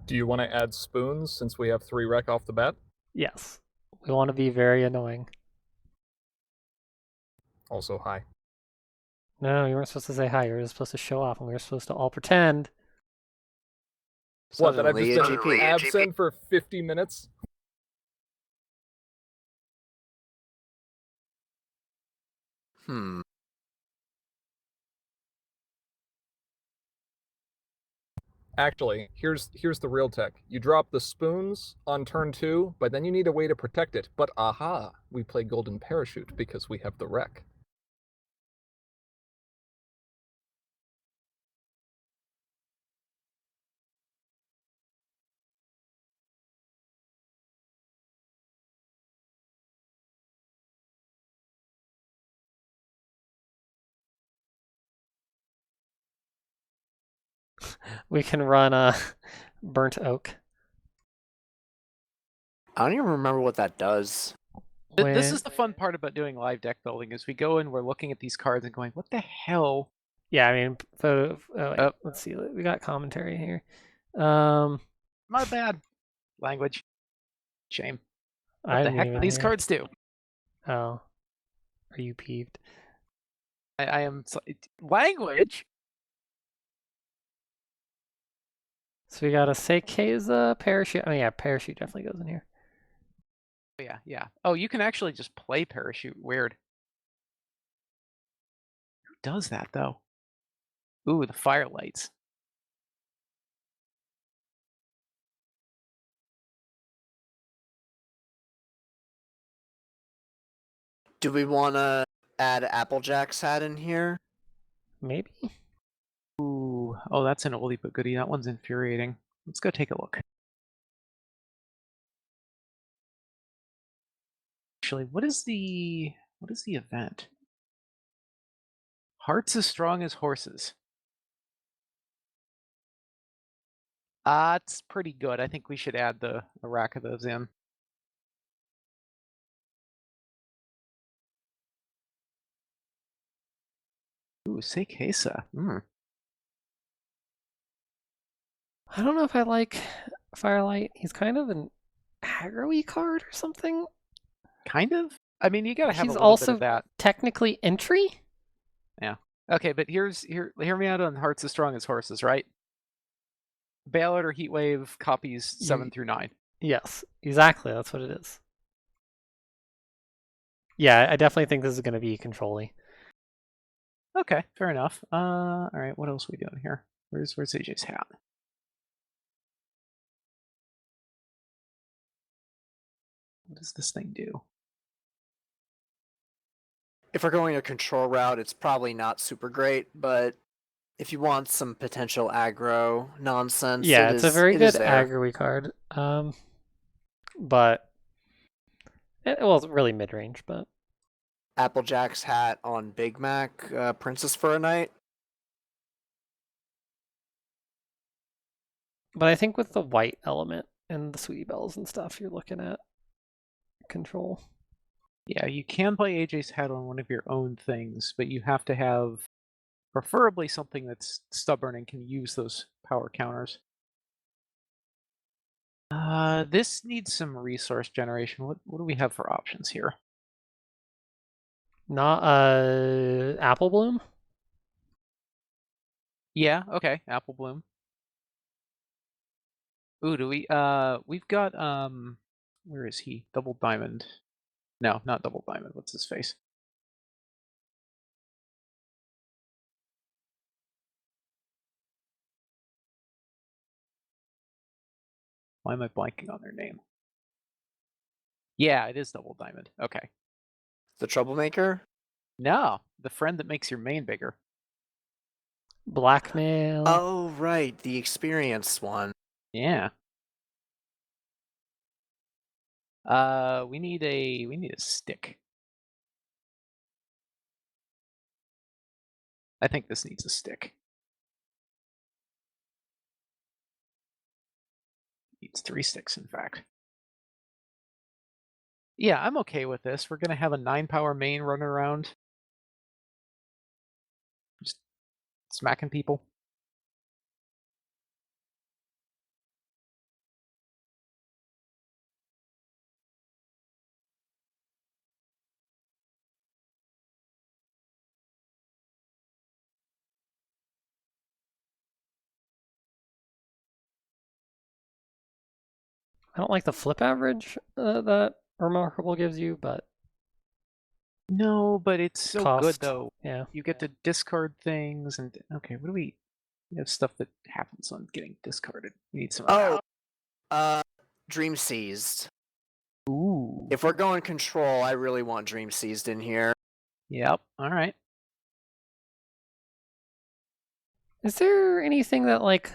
Do you want to add spoons since we have 3 rec off the bat? Yes, we want to be very annoying. also hi. No, you weren't supposed to say hi. You were just supposed to show off, and we were supposed to all pretend. What, that I've just Suddenly, been absent for 50 minutes? Actually, here's the real tech. You drop the spoons on turn 2, but then you need a way to protect it. But aha, we play Golden Parachute because we have the wreck. We can run a burnt oak. I don't even remember what that does. This is the fun part about doing live deck building, is we go and we're looking at these cards and going, what the hell? Yeah, I mean, photo. Oh, wait, Oh. let's see. We got commentary here. My bad. Language. Shame. What I the didn't heck even do these hear. cards do? Oh, are you peeved? I am... Language? So we got a Seikeza parachute. Oh yeah, parachute definitely goes in here. Yeah. Oh, you can actually just play Parachute. Weird. Who does that, though? Ooh, the firelights. Do we want to add Applejack's hat in here? Maybe. Ooh. Oh, that's an oldie but goodie. That one's infuriating. Let's go take a look. Actually, what is the event? Hearts as strong as horses. It's pretty good. I think we should add a rack of those in. Ooh, Seikesa. I don't know if I like Firelight. He's kind of an aggro-y card or something. Kind of. I mean, you gotta have He's a little bit also of that. technically entry. Yeah. Okay, but hear me out on Hearts as strong as horses, right? Bailout or Heatwave copies 7 through 9. Yes, exactly. That's what it is. Yeah, I definitely think this is going to be control-y. Okay, fair enough. All right, what else are we doing here? Where's AJ's hat? What does this thing do? If we're going a control route, it's probably not super great, but if you want some potential aggro nonsense, Yeah, it's a very good there. aggro-y card. But well, it's really mid-range, but Applejack's hat on Big Mac, Princess for a Night. I think with the white element and the Sweetie Bells and stuff, you're looking at control. Yeah, you can play AJ's hat on one of your own things, but you have to have preferably something that's stubborn and can use those power counters. This needs some resource generation. What do we have for options here? Not Apple Bloom. Yeah, okay, Apple Bloom. Ooh, do we we've got where is he? Double Diamond. No, not Double Diamond. What's his face? Why am I blanking on their name? Yeah, it is Double Diamond. Okay. The Troublemaker? No, the friend that makes your main bigger. Blackmail. Oh, right, the experienced one. Yeah. We need a stick. I think this needs a stick. Needs 3 sticks, in fact. Yeah, I'm okay with this. We're gonna have a 9-power main run around. Just smacking people. I don't like the flip average that Remarkable gives you, but No, but it's so good cost. though. Yeah. You get to discard things, and okay, what do we have? Stuff that happens on getting discarded. We need some of Oh, that. Dream Seized. Ooh. If we're going control, I really want Dream Seized in here. Yep. All right. Is there anything that like?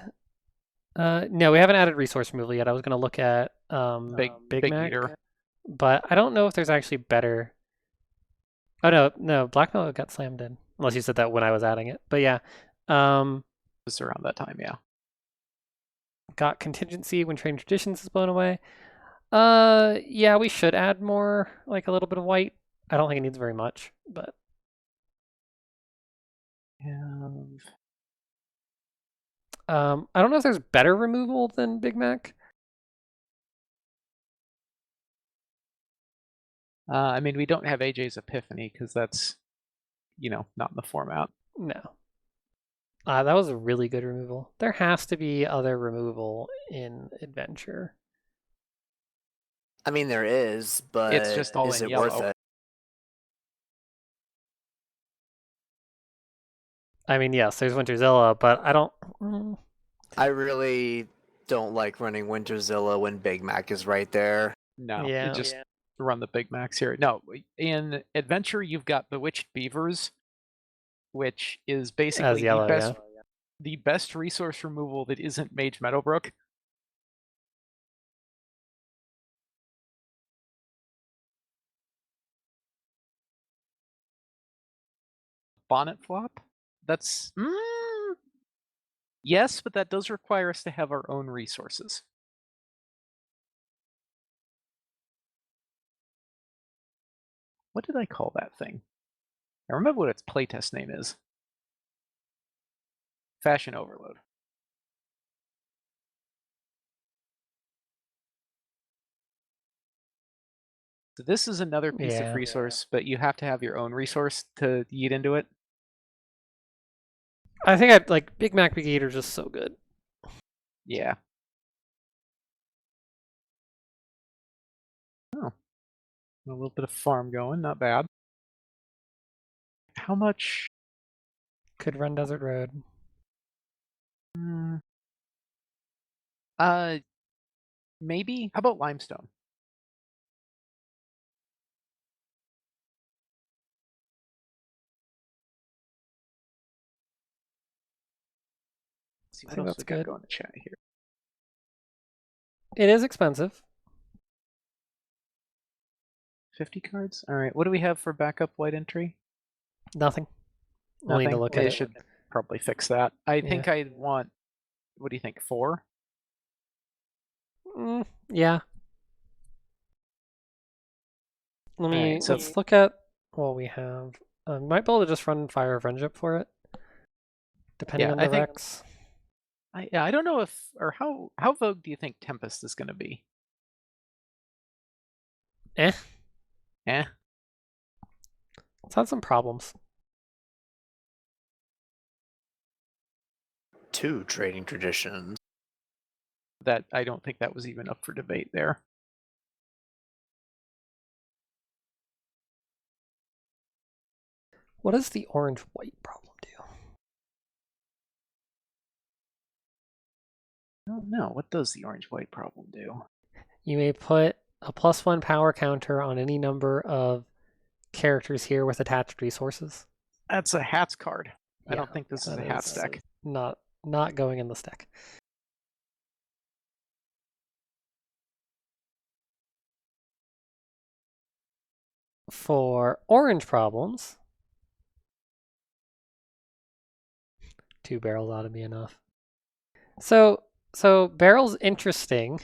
No, we haven't added resource removal yet. I was gonna look at Big Mac, Eater. but I don't know if there's actually better. Oh no, Blackmail got slammed in. Unless you said that when I was adding it. But yeah, Just around that time, yeah. got contingency when trading traditions is blown away. Yeah, we should add more, like a little bit of white. I don't think it needs very much, but I don't know if there's better removal than Big Mac. I mean, we don't have AJ's Epiphany because that's, not in the format. No. That was a really good removal. There has to be other removal in Adventure. I mean, there is, but It's just all is in it worth yellow. it? I mean, yes, there's Winterzilla, but I don't. I really don't like running Winterzilla when Big Mac is right there. No, Yeah. just run the Big Macs here. No, in Adventure, you've got Bewitched Beavers, which is basically As yellow, the best resource removal that isn't Mage Meadowbrook. Bonnet Flop? That's... yes, but that does require us to have our own resources. What did I call that thing? I remember what its playtest name is. Fashion Overload. So this is another piece of resource, but you have to have your own resource to yeet into it. I think I'd like Big Mac Big Eater just so good. Yeah. Oh. A little bit of farm going, not bad. How much? Could run Desert Road. Maybe. How about Limestone? Let's see I what think else that's we got good. going to chat here. It is expensive. 50 cards? All right. What do we have for backup white entry? Nothing. We'll need to look at They it. should probably fix that. I think I want, what do you think, 4? Yeah. Let's look at what we have. Might be able to just run Fire of Friendship for it, depending on the Rex. I don't know if, or how vogue do you think Tempest is going to be? It's had some problems. 2 trading traditions. That I don't think that was even up for debate there. What does the orange-white problem do? I don't know. What does the orange-white problem do? You may put a +1 power counter on any number of characters here with attached resources. That's a hats card. Yeah, I don't think this is a hats deck. Not going in this deck. For orange problems, 2 barrels ought to be enough. So barrel's interesting.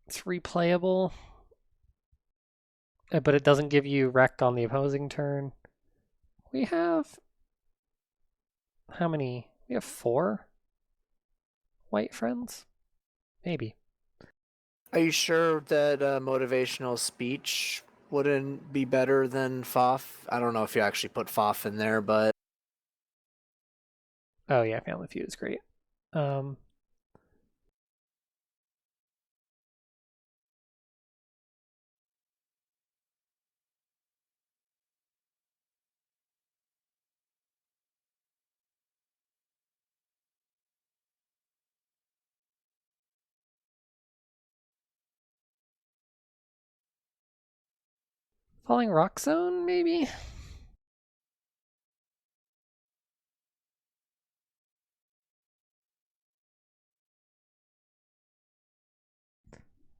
It's replayable, but it doesn't give you wreck on the opposing turn. We have how many? We have 4 white friends? Maybe. Are you sure that motivational speech wouldn't be better than FOF? I don't know if you actually put FOF in there, but... Oh yeah, Family Feud is great. Falling Rock Zone, maybe?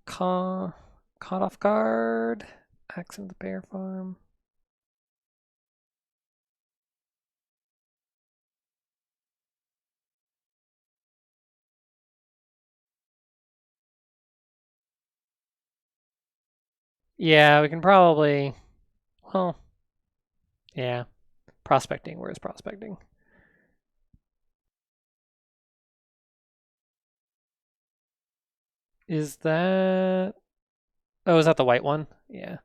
Caught off guard. Accent the bear farm. Yeah, we can probably. Well, yeah. Prospecting. Where's prospecting? Is that. Oh, is that the white one? Yeah.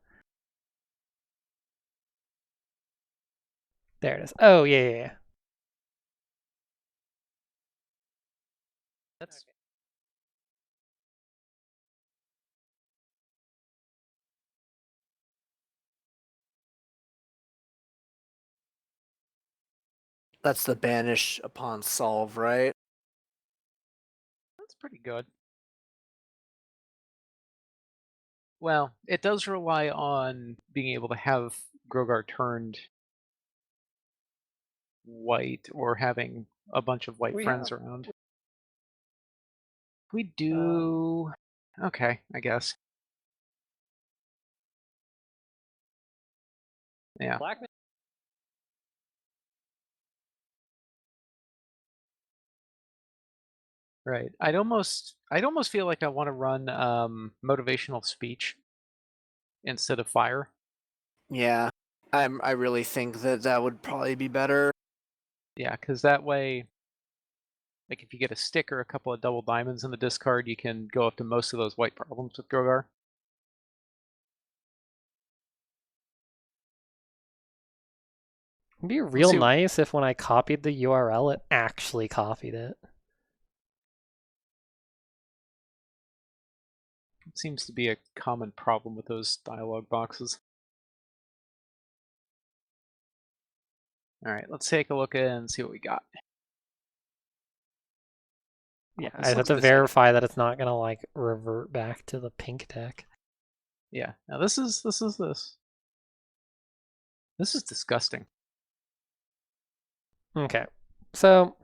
There it is. Oh, yeah. That's That's the banish upon solve, right? that's pretty good. Well, it does rely on being able to have Grogar turned white or having a bunch of white friends around. We do. Okay, I guess. Yeah. Right. I'd almost feel like I want to run motivational speech instead of fire. Yeah. I really think that would probably be better. Yeah, because that way, like if you get a stick or a couple of double diamonds in the discard, you can go up to most of those white problems with Grogar. It'd be real see what- nice if when I copied the URL, it actually copied it. It seems to be a common problem with those dialog boxes. All right, let's take a look and see what we got. Yeah, This I have looks to busy. verify that it's not gonna like revert back to the pink deck. Yeah. Now this is this. This is disgusting. Okay, so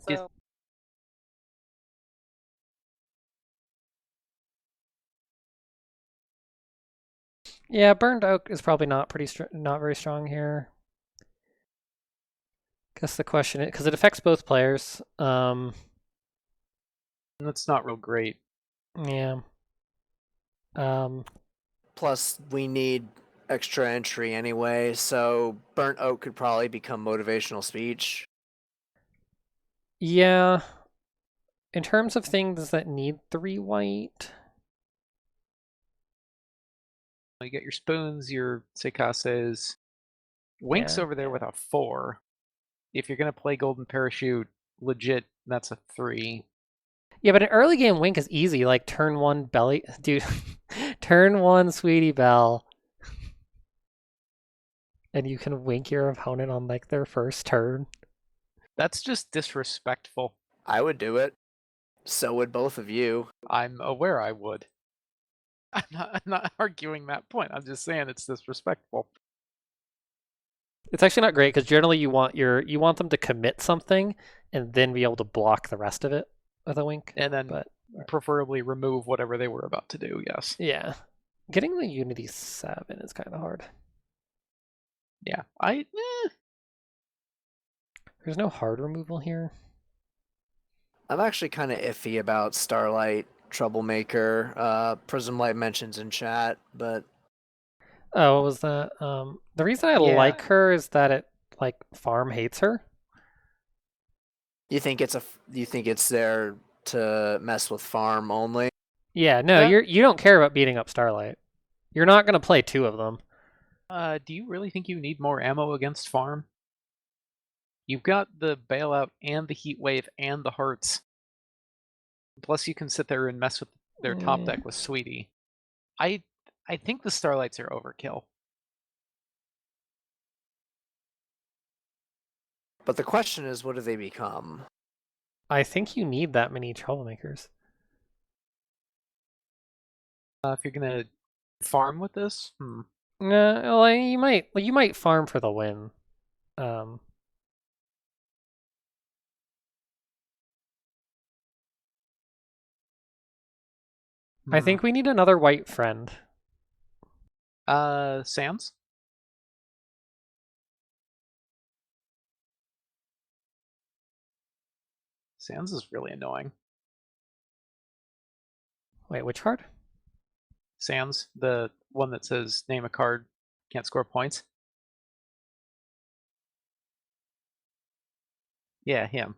yeah, burned oak is probably not not very strong here. Guess the question is because it affects both players. That's not real great. Yeah. Plus, we need extra entry anyway, so burnt oak could probably become motivational speech. Yeah. In terms of things that need 3 white, You get your spoons, your sekases. Wink's yeah. over there with a 4. If you're gonna play Golden Parachute, legit, that's a 3. Yeah, but an early game wink is easy. Like turn 1 belly, dude. Turn 1 Sweetie Belle, and you can wink your opponent on like their first turn. That's just disrespectful. I would do it. So would both of you. I'm aware I would. I'm not arguing that point. I'm just saying it's disrespectful. It's actually not great because generally you want them to commit something and then be able to block the rest of it with a wink. And then But preferably remove whatever they were about to do, yes. yeah, getting the Unity 7 is kind of hard. Yeah. There's no hard removal here. I'm actually kind of iffy about Starlight Troublemaker. Prism Light mentions in chat, but Oh, what was that? The reason I Yeah. like her is that it like farm hates her. you think it's there to mess with farm only? Yeah, no, Yeah. you don't care about beating up Starlight. You're not gonna play 2 of them. Do you really think you need more ammo against farm? You've got the bailout and the heat wave and the hearts. Plus you can sit there and mess with their top Yeah. deck with Sweetie. I think the Starlights are overkill. But the question is, what do they become? I think you need that many troublemakers. If you're gonna farm with this, Well, you might farm for the win. I think we need another white friend. Sands? Sands is really annoying. Wait, which card? Sands, the one that says name a card, can't score points. Yeah, him.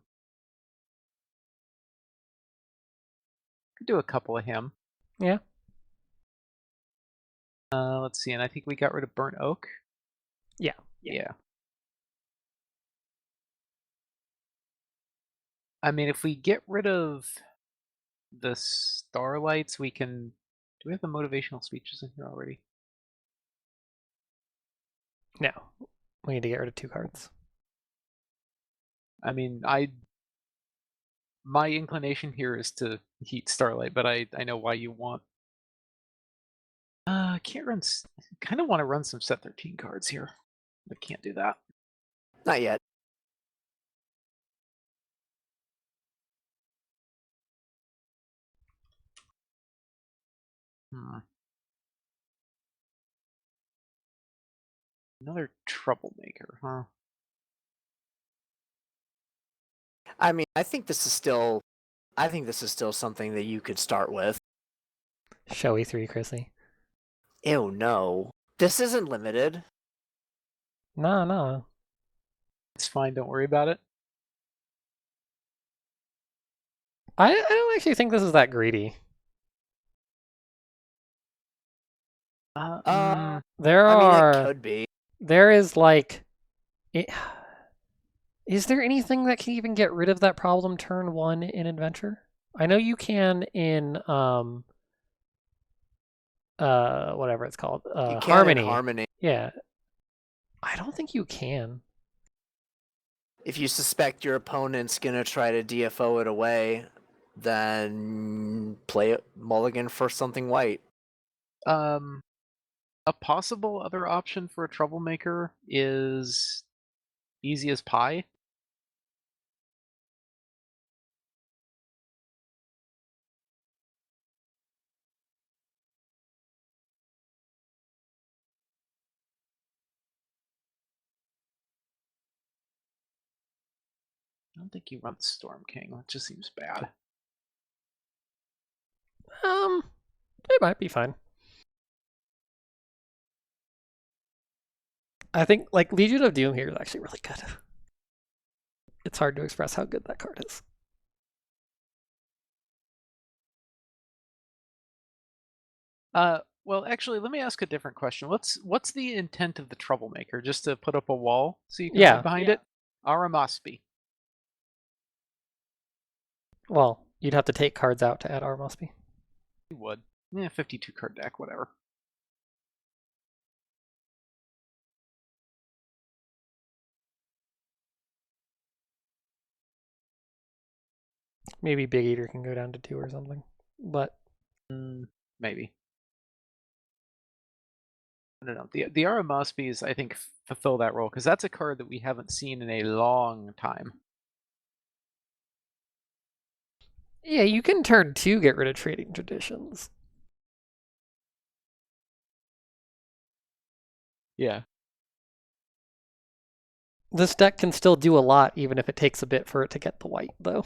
Could do a couple of him. Yeah. Let's see, and I think we got rid of Burnt Oak. Yeah. Yeah. I mean, if we get rid of the Starlights, we can... Do we have the motivational speeches in here already? No. We need to get rid of 2 cards. I mean, my inclination here is to heat Starlight, but I know why you want... Can't run... Kind of want to run some set 13 cards here, but can't do that. Not yet. Another troublemaker, huh? I mean, I think this is still something that you could start with. Showy 3, Chrissy. Ew, no. This isn't limited. No. It's fine, don't worry about it. I don't actually think this is that greedy. There I mean, are... it could be. There is like... Is there anything that can even get rid of that problem turn 1 in Adventure? I know you can in whatever it's called. You can Harmony. in Harmony. Yeah. I don't think you can. If you suspect your opponent's gonna try to DFO it away, then play it mulligan for something white. A possible other option for a troublemaker is easy as pie. I don't think you run Storm King. That just seems bad. It might be fine. I think like Legion of Doom here is actually really good. It's hard to express how good that card is. Well, actually, let me ask a different question. What's the intent of the troublemaker? Just to put up a wall so you can hide behind it? Aramaspi. Well, you'd have to take cards out to add Armosby. You would. Yeah, 52 card deck, whatever. Maybe Big Eater can go down to 2 or something. But maybe. I don't know. The Aramasbis, I think, fulfill that role because that's a card that we haven't seen in a long time. yeah, you can turn 2 get rid of Trading Traditions. Yeah. This deck can still do a lot even if it takes a bit for it to get the white, though.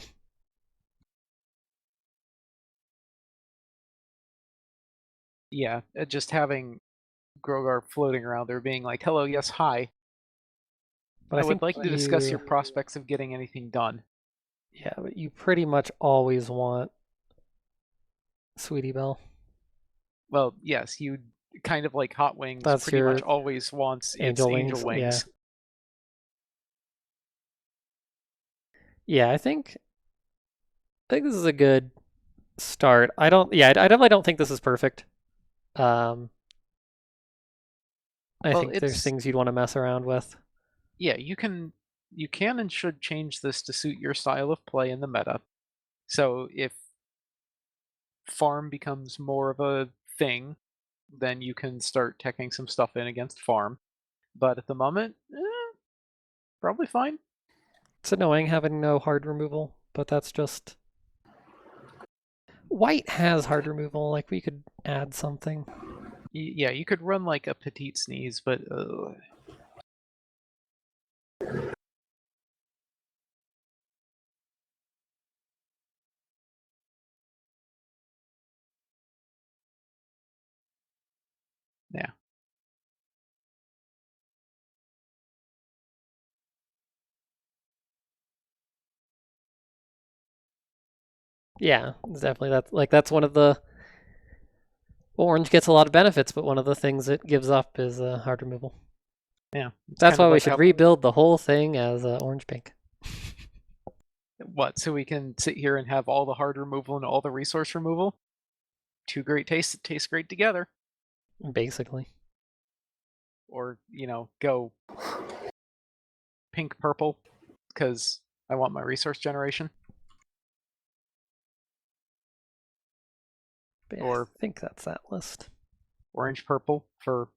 Yeah, just having Grogar floating around there being like, hello, yes, hi. But I would like to discuss your prospects of getting anything done. Yeah, but you pretty much always want Sweetie Belle. Well, yes, you kind of like Hot Wings That's pretty your much always wants Angel its Angel Wings, Wings. Yeah, I think this is a good start. I definitely don't think this is perfect. I think there's things you'd want to mess around with. Yeah, you can and should change this to suit your style of play in the meta. So if farm becomes more of a thing, then you can start teching some stuff in against farm. But at the moment, probably fine. It's annoying having no hard removal, but that's just... White has hard removal, like we could add something. Yeah, you could run like a petite sneeze, but yeah. Yeah, it's definitely that's one of the... Orange gets a lot of benefits, but one of the things it gives up is hard removal. Yeah. That's why we like should how- rebuild the whole thing as orange-pink. What? So we can sit here and have all the hard removal and all the resource removal? Two great tastes that taste great together. Basically. Or, go pink purple because I want my resource generation. But yeah, Or- I think that's that list. Orange purple for...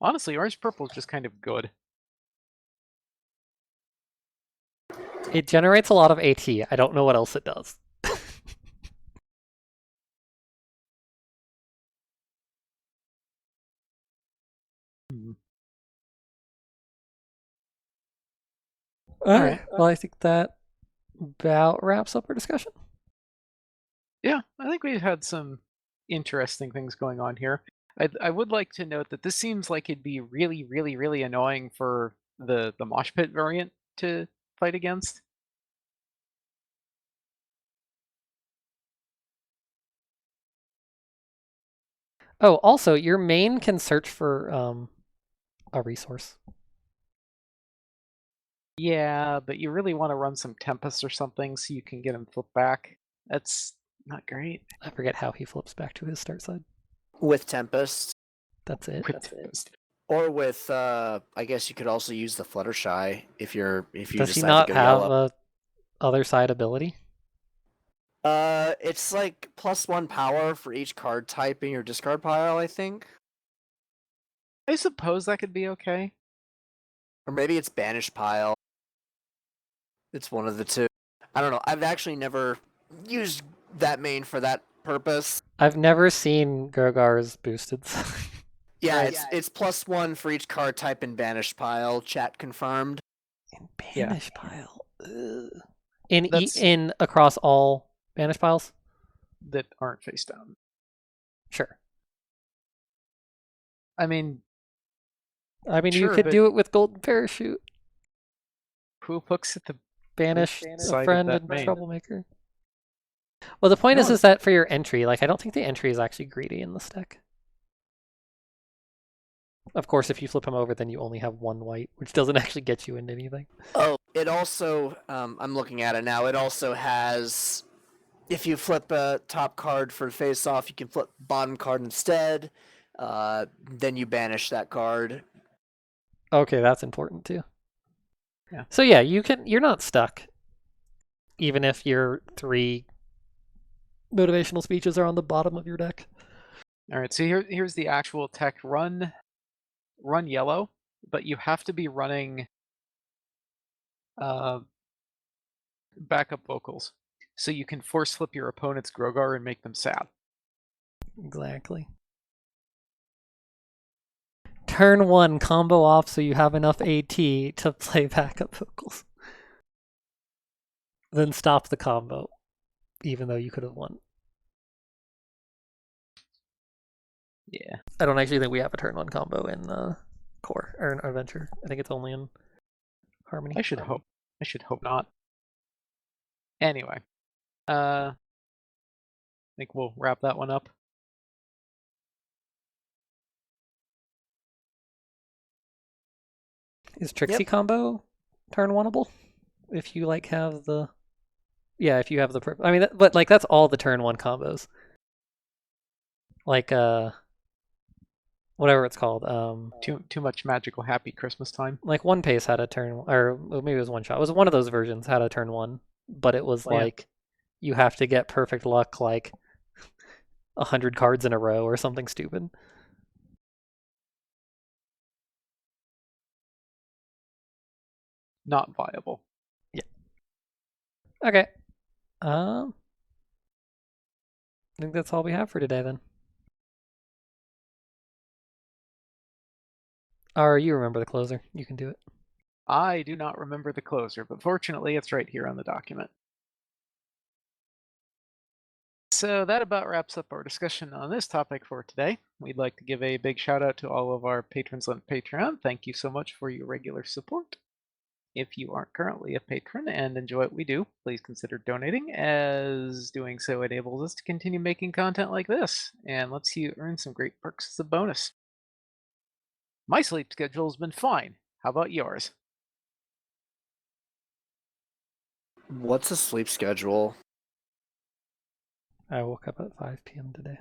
Honestly, orange purple is just kind of good. It generates a lot of AT. I don't know what else it does. Hmm. All right. right. Well, I think that about wraps up our discussion. Yeah, I think we've had some interesting things going on here. I would like to note that this seems like it'd be really, really, really annoying for the mosh pit variant to fight against. Oh, also, your main can search for a resource. Yeah, but you really want to run some Tempest or something so you can get him flipped back. That's not great. I forget how he flips back to his start side. With Tempest. That's it. With Tempest. Or with, I guess you could also use the Fluttershy if you Does he decide not to go have yellow. a other side ability? It's like +1 power for each card type in your discard pile, I think. I suppose that could be okay. Or maybe it's Banish pile. It's one of the two. I don't know. I've actually never used that main for that purpose. I've never seen Gergar's boosted. Yeah, Right. it's +1 for each card type in Banished pile. Chat confirmed. In Yeah. banish pile. Ugh. In That's- in across all banish piles? That aren't face down. Sure. I mean, You Sure, could but- do it with Golden Parachute. who looks at the Banish side a of friend that and main? troublemaker. Well, the point No. is that for your entry, I don't think the entry is actually greedy in this deck. Of course, if you flip him over, then you only have one white, which doesn't actually get you into anything. Oh, it also, I'm looking at it now, it also has, if you flip a top card for face off, you can flip bottom card instead. Then you banish that card. Okay, that's important too. Yeah. So yeah, you're not stuck. Even if your 3 motivational speeches are on the bottom of your deck. All right, so here's the actual tech. Run yellow, but you have to be running backup vocals, so you can force flip your opponent's Grogar and make them sad. Exactly. Turn 1, combo off so you have enough AT to play backup vocals. Then stop the combo, even though you could have won. Yeah. I don't actually think we have a turn 1 combo in Core or in Adventure. I think it's only in Harmony. I should hope not. Anyway, I think we'll wrap that one up. Is Trixie combo turn 1able? If you have the... Yeah, if you have the... but that's all the turn 1 combos. Whatever it's called. Too much magical happy Christmas time. Like One Pace had a turn, or maybe it was One Shot. It was one of those versions had a turn 1, but it was Oh, yeah. you have to get perfect luck 100 cards in a row or something stupid. Not viable. Okay. I think that's all we have for today then. Or you remember the closer. You can do it. I do not remember the closer, but fortunately it's right here on the document. So that about wraps up our discussion on this topic for today. We'd like to give a big shout out to all of our patrons on Patreon. Thank you so much for your regular support. If you aren't currently a patron and enjoy what we do, please consider donating, as doing so enables us to continue making content like this and lets you earn some great perks as a bonus. My sleep schedule has been fine. How about yours? What's a sleep schedule? I woke up at 5 p.m. today.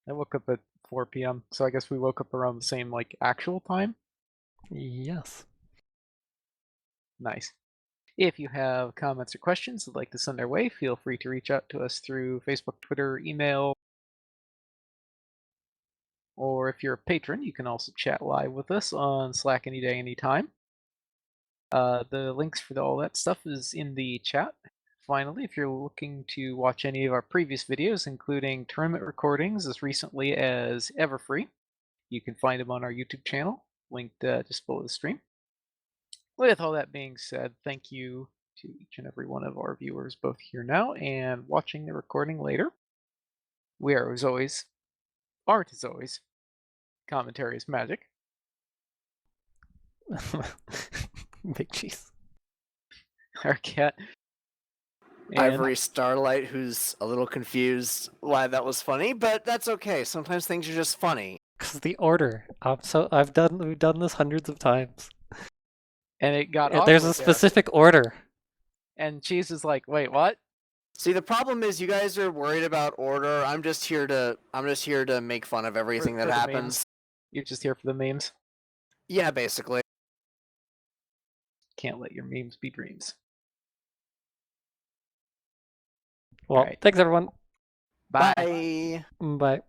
I woke up at 4 p.m., so I guess we woke up around the same, like, actual time? Yes. Nice. If you have comments or questions you'd like to send our way, feel free to reach out to us through Facebook, Twitter, email, or if you're a patron, you can also chat live with us on Slack any day, anytime. The links for all that stuff is in the chat. Finally, if you're looking to watch any of our previous videos, including tournament recordings as recently as Everfree, you can find them on our YouTube channel, linked just below the stream. With all that being said, thank you to each and every one of our viewers, both here now and watching the recording later. We are, as always, art is always, commentary is magic. Big cheese. Our cat. And Ivory Starlight, who's a little confused why that was funny, but that's okay. Sometimes things are just funny. Because the order. We've done this hundreds of times. it got There's awkward a there. specific order. And Cheese is like, wait, what? See, the problem is you guys are worried about order. I'm just here to make fun of everything For that the happens. memes. You're just here for the memes. Yeah, basically. Can't let your memes be dreams. Well, Alright. thanks everyone. Bye. Bye. Bye.